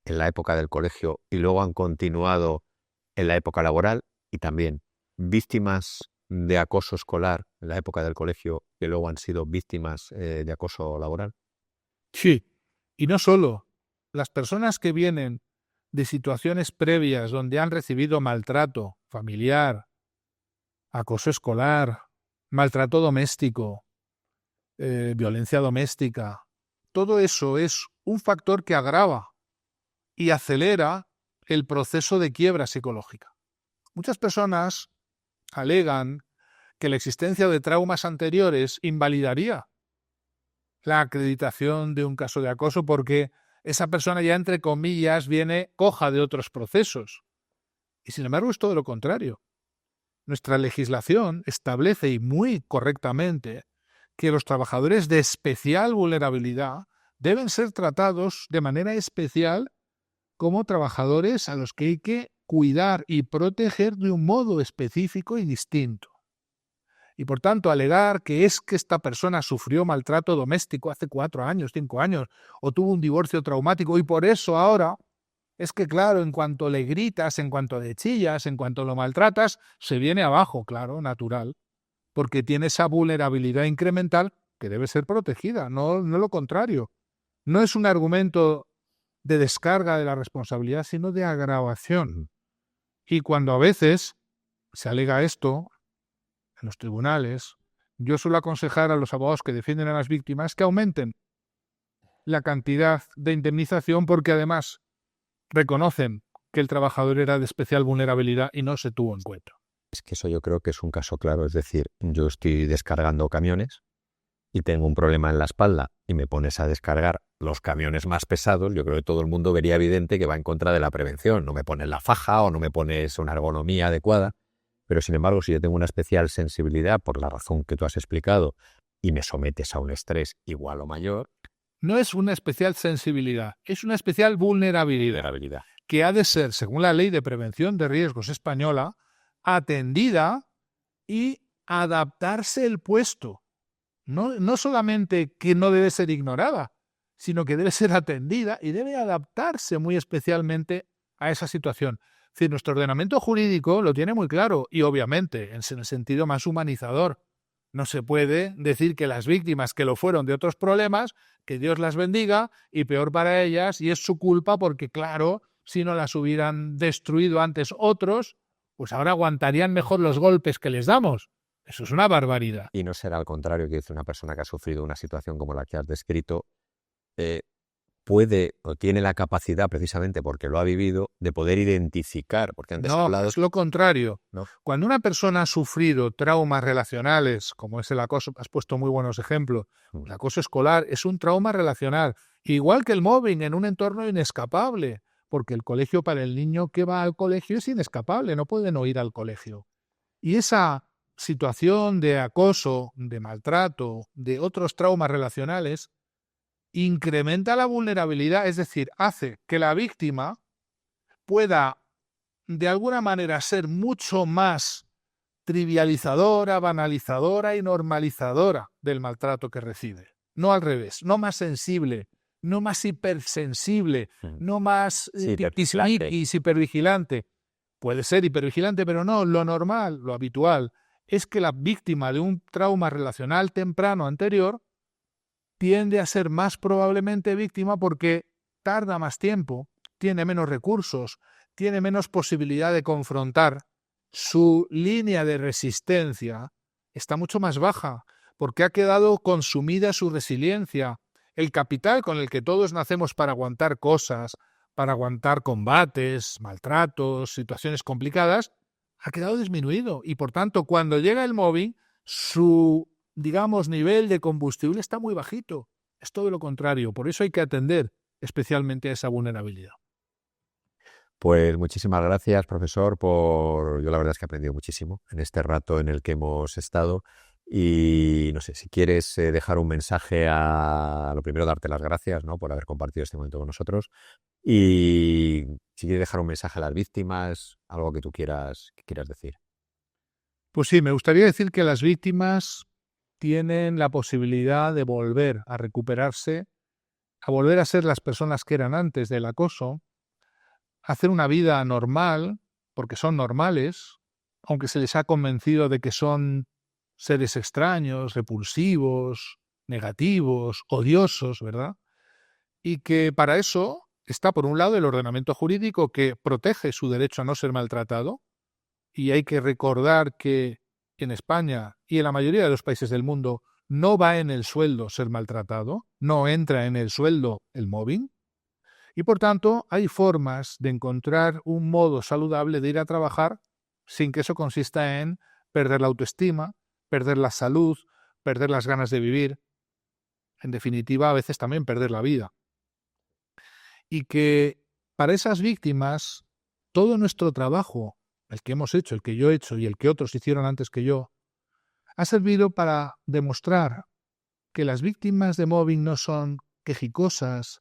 en la época del colegio y luego han continuado en la época laboral? Y también víctimas de acoso escolar en la época del colegio que luego han sido víctimas de acoso laboral. Sí, y no solo. Las personas que vienen de situaciones previas donde han recibido maltrato familiar, acoso escolar, maltrato doméstico, violencia doméstica, todo eso es un factor que agrava y acelera el proceso de quiebra psicológica. Muchas personas alegan que la existencia de traumas anteriores invalidaría la acreditación de un caso de acoso porque esa persona ya, entre comillas, viene coja de otros procesos. Y sin embargo es todo lo contrario. Nuestra legislación establece, y muy correctamente, que los trabajadores de especial vulnerabilidad deben ser tratados de manera especial como trabajadores a los que hay que cuidar y proteger de un modo específico y distinto. Y por tanto, alegar que es que esta persona sufrió maltrato doméstico hace 4 años, 5 años, o tuvo un divorcio traumático y por eso ahora, es que claro, en cuanto le gritas, en cuanto le chillas, en cuanto lo maltratas, se viene abajo, claro, natural, porque tiene esa vulnerabilidad incremental que debe ser protegida, no lo contrario. No es un argumento de descarga de la responsabilidad, sino de agravación. Y cuando a veces se alega esto en los tribunales, yo suelo aconsejar a los abogados que defienden a las víctimas que aumenten la cantidad de indemnización porque además reconocen que el trabajador era de especial vulnerabilidad y no se tuvo en cuenta. Es que eso yo creo que es un caso claro, es decir, yo estoy descargando camiones y tengo un problema en la espalda y me pones a descargar los camiones más pesados, yo creo que todo el mundo vería evidente que va en contra de la prevención. No me pones la faja o no me pones una ergonomía adecuada, pero sin embargo, si yo tengo una especial sensibilidad por la razón que tú has explicado y me sometes a un estrés igual o mayor... No es una especial sensibilidad, es una especial vulnerabilidad. Que ha de ser, según la Ley de Prevención de Riesgos española, atendida y adaptarse el puesto. No solamente que no debe ser ignorada, sino que debe ser atendida y debe adaptarse muy especialmente a esa situación. Es decir, nuestro ordenamiento jurídico lo tiene muy claro y obviamente en el sentido más humanizador. No se puede decir que las víctimas que lo fueron de otros problemas, que Dios las bendiga y peor para ellas y es su culpa porque claro, si no las hubieran destruido antes otros, pues ahora aguantarían mejor los golpes que les damos. Eso es una barbaridad. Y no será al contrario, que dice una persona que ha sufrido una situación como la que has descrito, puede o tiene la capacidad, precisamente porque lo ha vivido, de poder identificar, porque antes No, hablado... es lo contrario. ¿No? Cuando una persona ha sufrido traumas relacionales, como es el acoso, has puesto muy buenos ejemplos, el acoso escolar es un trauma relacional, igual que el mobbing en un entorno inescapable, porque el colegio para el niño que va al colegio es inescapable, no puede no ir al colegio. Y esa situación de acoso, de maltrato, de otros traumas relacionales, incrementa la vulnerabilidad, es decir, hace que la víctima pueda de alguna manera ser mucho más trivializadora, banalizadora y normalizadora del maltrato que recibe. No al revés, no más sensible, no más hipersensible, no más hipervigilante. Puede ser hipervigilante, pero no, lo normal, lo habitual, es que la víctima de un trauma relacional temprano anterior tiende a ser más probablemente víctima porque tarda más tiempo, tiene menos recursos, tiene menos posibilidad de confrontar. Su línea de resistencia está mucho más baja porque ha quedado consumida su resiliencia. El capital con el que todos nacemos para aguantar cosas, para aguantar combates, maltratos, situaciones complicadas, ha quedado disminuido y por tanto cuando llega el mobbing, su, digamos, nivel de combustible está muy bajito. Es todo lo contrario, por eso hay que atender especialmente a esa vulnerabilidad. Pues muchísimas gracias, profesor, yo la verdad es que he aprendido muchísimo en este rato en el que hemos estado y no sé, si quieres dejar un mensaje lo primero darte las gracias, ¿no?, por haber compartido este momento con nosotros y si quieres dejar un mensaje a las víctimas, algo que tú quieras decir. Pues sí, me gustaría decir que las víctimas tienen la posibilidad de volver a recuperarse, a volver a ser las personas que eran antes del acoso, hacer una vida normal, porque son normales, aunque se les ha convencido de que son seres extraños, repulsivos, negativos, odiosos, ¿verdad? Y que para eso está, por un lado, el ordenamiento jurídico que protege su derecho a no ser maltratado, y hay que recordar que en España y en la mayoría de los países del mundo no va en el sueldo ser maltratado, no entra en el sueldo el mobbing, y por tanto hay formas de encontrar un modo saludable de ir a trabajar sin que eso consista en perder la autoestima, perder la salud, perder las ganas de vivir, en definitiva a veces también perder la vida. Y que para esas víctimas todo nuestro trabajo, el que hemos hecho, el que yo he hecho y el que otros hicieron antes que yo, ha servido para demostrar que las víctimas de mobbing no son quejicosas,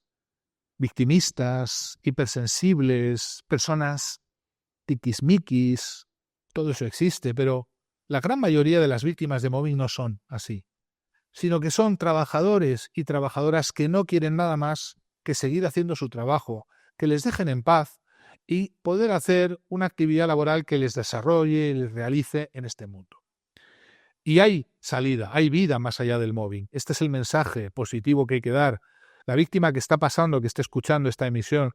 victimistas, hipersensibles, personas tiquismiquis, todo eso existe, pero la gran mayoría de las víctimas de mobbing no son así, sino que son trabajadores y trabajadoras que no quieren nada más que seguir haciendo su trabajo, que les dejen en paz y poder hacer una actividad laboral que les desarrolle y les realice en este mundo. Y hay salida, hay vida más allá del mobbing. Este es el mensaje positivo que hay que dar. La víctima que está pasando, que esté escuchando esta emisión,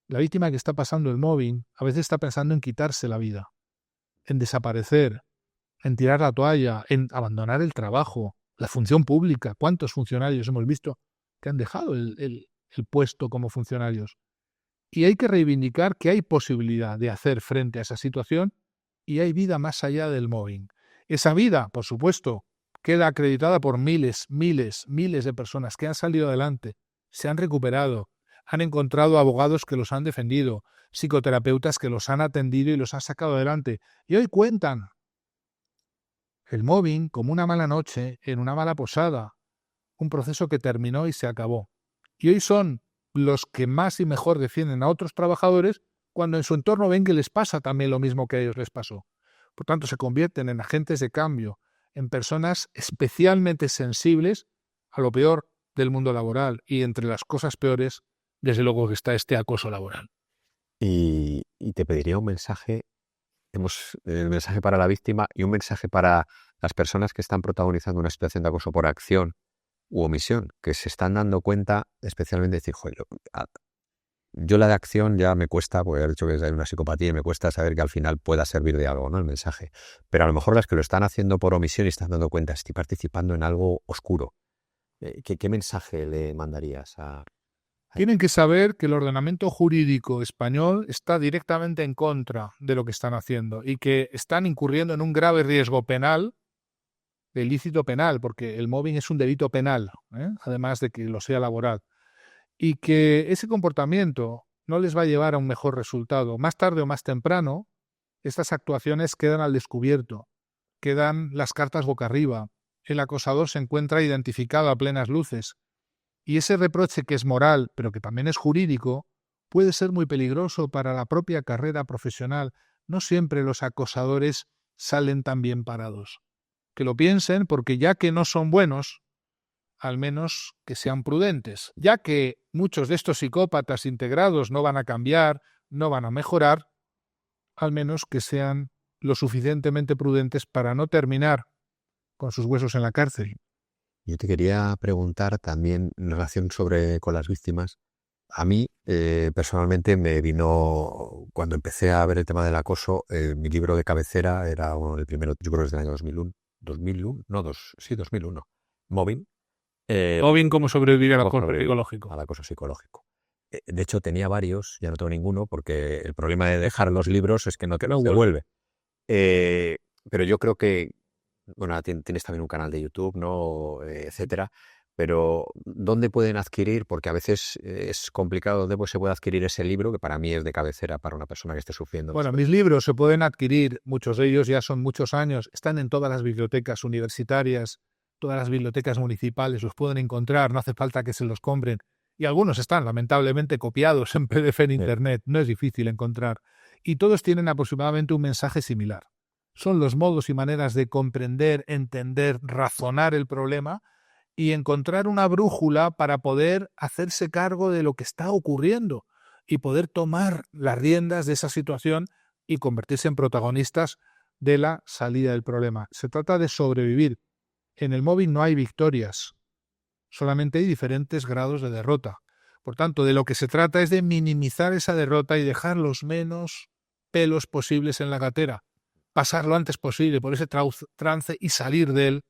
la víctima que está pasando el mobbing, a veces está pensando en quitarse la vida, en desaparecer, en tirar la toalla, en abandonar el trabajo, la función pública. ¿Cuántos funcionarios hemos visto que han dejado el puesto como funcionarios? Y hay que reivindicar que hay posibilidad de hacer frente a esa situación y hay vida más allá del mobbing. Esa vida, por supuesto, queda acreditada por miles de personas que han salido adelante, se han recuperado, han encontrado abogados que los han defendido, psicoterapeutas que los han atendido y los han sacado adelante. Y hoy cuentan el mobbing como una mala noche en una mala posada, un proceso que terminó y se acabó. Y hoy son los que más y mejor defienden a otros trabajadores cuando en su entorno ven que les pasa también lo mismo que a ellos les pasó. Por tanto, se convierten en agentes de cambio, en personas especialmente sensibles a lo peor del mundo laboral y entre las cosas peores, desde luego que está este acoso laboral. Y te pediría un mensaje, el mensaje para la víctima y un mensaje para las personas que están protagonizando una situación de acoso por acción u omisión, que se están dando cuenta, especialmente de decir, joder, yo la de acción ya me cuesta, porque he dicho que hay una psicopatía y me cuesta saber que al final pueda servir de algo, ¿no?, el mensaje. Pero a lo mejor las que lo están haciendo por omisión y están dando cuenta, estoy participando en algo oscuro. ¿Qué mensaje le mandarías a...? Tienen que saber que el ordenamiento jurídico español está directamente en contra de lo que están haciendo y que están incurriendo en un grave riesgo penal, de ilícito penal, porque el mobbing es un delito penal, además de que lo sea laboral. Y que ese comportamiento no les va a llevar a un mejor resultado. Más tarde o más temprano, estas actuaciones quedan al descubierto, quedan las cartas boca arriba, el acosador se encuentra identificado a plenas luces, y ese reproche que es moral, pero que también es jurídico, puede ser muy peligroso para la propia carrera profesional. No siempre los acosadores salen tan bien parados. Que lo piensen, porque ya que no son buenos, al menos que sean prudentes, ya que muchos de estos psicópatas integrados no van a cambiar, no van a mejorar, al menos que sean lo suficientemente prudentes para no terminar con sus huesos en la cárcel, Yo te quería preguntar también en relación con las víctimas. A mí, personalmente, me vino, cuando empecé a ver el tema del acoso, mi libro de cabecera era el primero, yo creo que es del año 2001, 2001, no, sí, 2001, Mobbing, O bien cómo sobrevivir al cómo acoso sobrevivir psicológico. al acoso psicológico. De hecho, tenía varios, ya no tengo ninguno, porque el problema de dejar los libros es que no te los devuelve. Eh, pero yo creo que, bueno, tienes también un canal de YouTube, ¿no? Etcétera. Pero ¿dónde pueden adquirir? Porque a veces es complicado dónde se puede adquirir ese libro, que para mí es de cabecera para una persona que esté sufriendo Bueno, después. mis libros se pueden adquirir, muchos de ellos ya son muchos años, están en todas las bibliotecas universitarias, todas las bibliotecas municipales, los pueden encontrar, no hace falta que se los compren. Y algunos están, lamentablemente, copiados en PDF en Sí. Internet, no es difícil encontrar. Y todos tienen aproximadamente un mensaje similar. Son los modos y maneras de comprender, entender, razonar el problema y encontrar una brújula para poder hacerse cargo de lo que está ocurriendo y poder tomar las riendas de esa situación y convertirse en protagonistas de la salida del problema. Se trata de sobrevivir. En el móvil no hay victorias, solamente hay diferentes grados de derrota. Por tanto, de lo que se trata es de minimizar esa derrota y dejar los menos pelos posibles en la gatera, pasar lo antes posible por ese trance y salir de él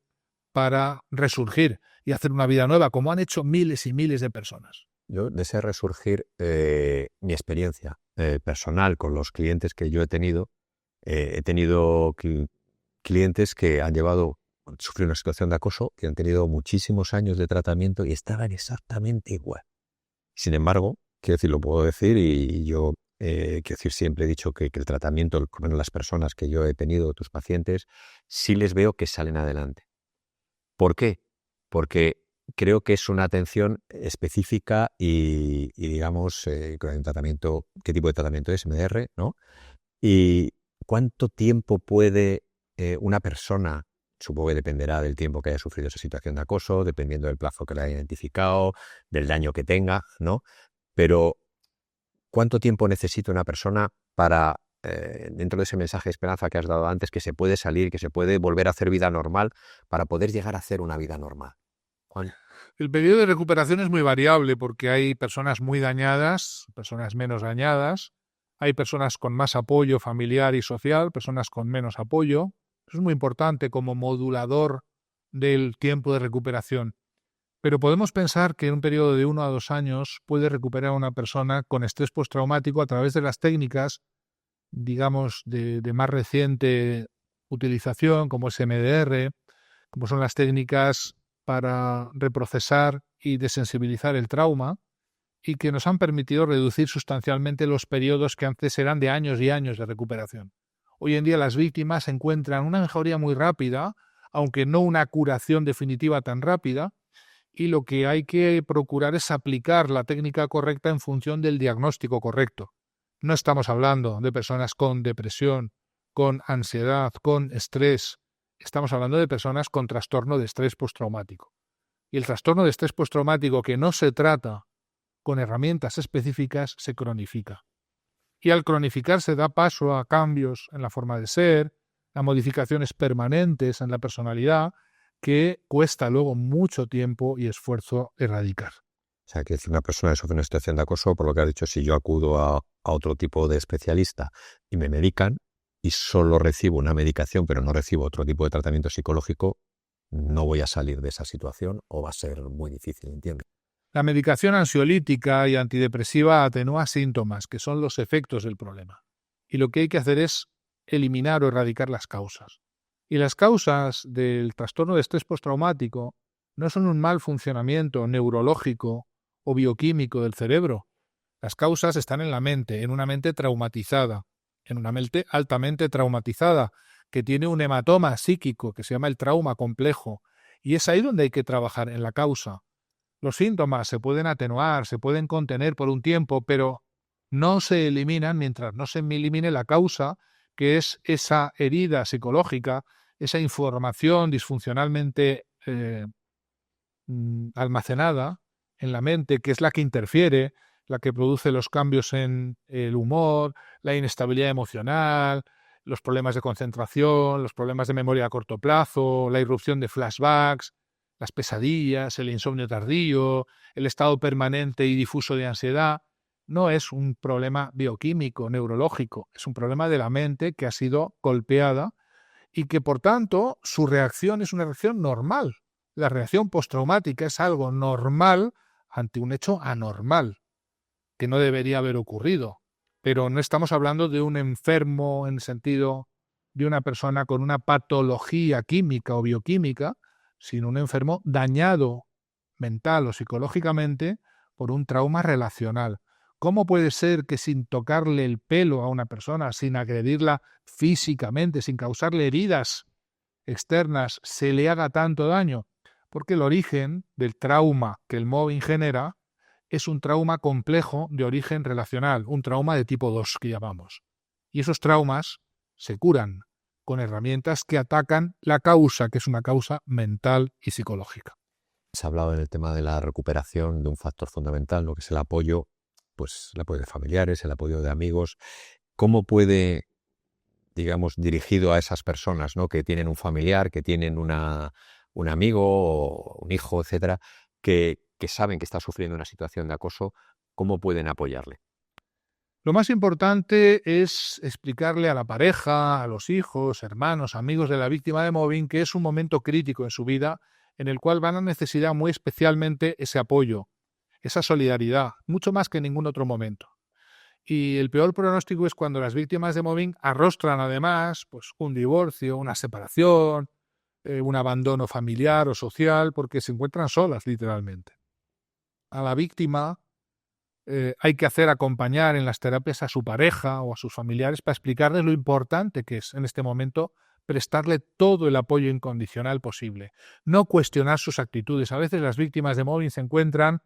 para resurgir y hacer una vida nueva, como han hecho miles y miles de personas. Yo deseo resurgir mi experiencia personal con los clientes que yo he tenido. He tenido clientes que han sufrido una situación de acoso, que han tenido muchísimos años de tratamiento y estaban exactamente igual. Sin embargo, quiero decir, lo puedo decir y yo quiero decir, siempre he dicho que el tratamiento con las personas que yo he tenido, tus pacientes, sí les veo que salen adelante. ¿Por qué? Porque creo que es una atención específica y digamos, con el tratamiento, ¿qué tipo de tratamiento es? MDR, ¿no? Y cuánto tiempo puede una persona, supongo que dependerá del tiempo que haya sufrido esa situación de acoso, dependiendo del plazo que le haya identificado, del daño que tenga, ¿no? Pero ¿cuánto tiempo necesita una persona para, dentro de ese mensaje de esperanza que has dado antes, que se puede salir, que se puede volver a hacer vida normal, para poder llegar a hacer una vida normal? Juan. El periodo de recuperación es muy variable porque hay personas muy dañadas, personas menos dañadas, hay personas con más apoyo familiar y social, personas con menos apoyo. Eso es muy importante como modulador del tiempo de recuperación. Pero podemos pensar que en un periodo de 1 a 2 años puede recuperar a una persona con estrés postraumático a través de las técnicas, digamos, de más reciente utilización, como es MDR, como son las técnicas para reprocesar y desensibilizar el trauma, y que nos han permitido reducir sustancialmente los periodos que antes eran de años y años de recuperación. Hoy en día las víctimas encuentran una mejoría muy rápida, aunque no una curación definitiva tan rápida, y lo que hay que procurar es aplicar la técnica correcta en función del diagnóstico correcto. No estamos hablando de personas con depresión, con ansiedad, con estrés. Estamos hablando de personas con trastorno de estrés postraumático. Y el trastorno de estrés postraumático que no se trata con herramientas específicas se cronifica. Y al cronificarse da paso a cambios en la forma de ser, a modificaciones permanentes en la personalidad que cuesta luego mucho tiempo y esfuerzo erradicar. O sea, que si una persona que sufre una situación de acoso, por lo que has dicho, si yo acudo a otro tipo de especialista y me medican y solo recibo una medicación, pero no recibo otro tipo de tratamiento psicológico, no voy a salir de esa situación o va a ser muy difícil, ¿entiendes? La medicación ansiolítica y antidepresiva atenúa síntomas, que son los efectos del problema. Y lo que hay que hacer es eliminar o erradicar las causas. Y las causas del trastorno de estrés postraumático no son un mal funcionamiento neurológico o bioquímico del cerebro. Las causas están en la mente, en una mente traumatizada, en una mente altamente traumatizada, que tiene un hematoma psíquico que se llama el trauma complejo. Y es ahí donde hay que trabajar, en la causa. Los síntomas se pueden atenuar, se pueden contener por un tiempo, pero no se eliminan mientras no se elimine la causa, que es esa herida psicológica, esa información disfuncionalmente almacenada en la mente, que es la que interfiere, la que produce los cambios en el humor, la inestabilidad emocional, los problemas de concentración, los problemas de memoria a corto plazo, la irrupción de flashbacks. las pesadillas, el insomnio tardío, el estado permanente y difuso de ansiedad, no es un problema bioquímico, neurológico, es un problema de la mente que ha sido golpeada y que, por tanto, su reacción es una reacción normal. La reacción postraumática es algo normal ante un hecho anormal, que no debería haber ocurrido. Pero no estamos hablando de un enfermo en el sentido de una persona con una patología química o bioquímica, sino un enfermo dañado mental o psicológicamente por un trauma relacional. ¿Cómo puede ser que sin tocarle el pelo a una persona, sin agredirla físicamente, sin causarle heridas externas, se le haga tanto daño? Porque el origen del trauma que el mobbing genera es un trauma complejo de origen relacional, un trauma de tipo 2 que llamamos. Y esos traumas se curan con herramientas que atacan la causa, que es una causa mental y psicológica. Se ha hablado en el tema de la recuperación de un factor fundamental, lo que es el apoyo, pues el apoyo de familiares, el apoyo de amigos. ¿Cómo puede, digamos, dirigido a esas personas, ¿no?, que tienen un familiar, que tienen un amigo o un hijo, etcétera, que saben que está sufriendo una situación de acoso, cómo pueden apoyarle? Lo más importante es explicarle a la pareja, a los hijos, hermanos, amigos de la víctima de mobbing que es un momento crítico en su vida en el cual van a necesitar muy especialmente ese apoyo, esa solidaridad, mucho más que en ningún otro momento. Y el peor pronóstico es cuando las víctimas de mobbing arrostran además pues, un divorcio, una separación, un abandono familiar o social, porque se encuentran solas literalmente. A la víctima hay que hacer acompañar en las terapias a su pareja o a sus familiares para explicarles lo importante que es en este momento prestarle todo el apoyo incondicional posible. No cuestionar sus actitudes. A veces las víctimas de mobbing se encuentran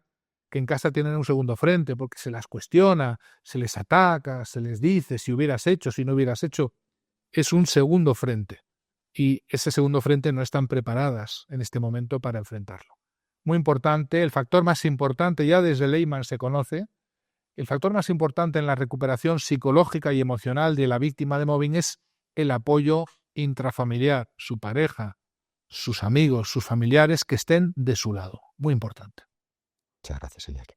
que en casa tienen un segundo frente porque se las cuestiona, se les ataca, se les dice si hubieras hecho, si no hubieras hecho. Es un segundo frente. Y ese segundo frente no están preparadas en este momento para enfrentarlo. Muy importante, el factor más importante, ya desde Lehmann se conoce, el factor más importante en la recuperación psicológica y emocional de la víctima de mobbing es el apoyo intrafamiliar, su pareja, sus amigos, sus familiares que estén de su lado. Muy importante. Muchas gracias, Iñaki.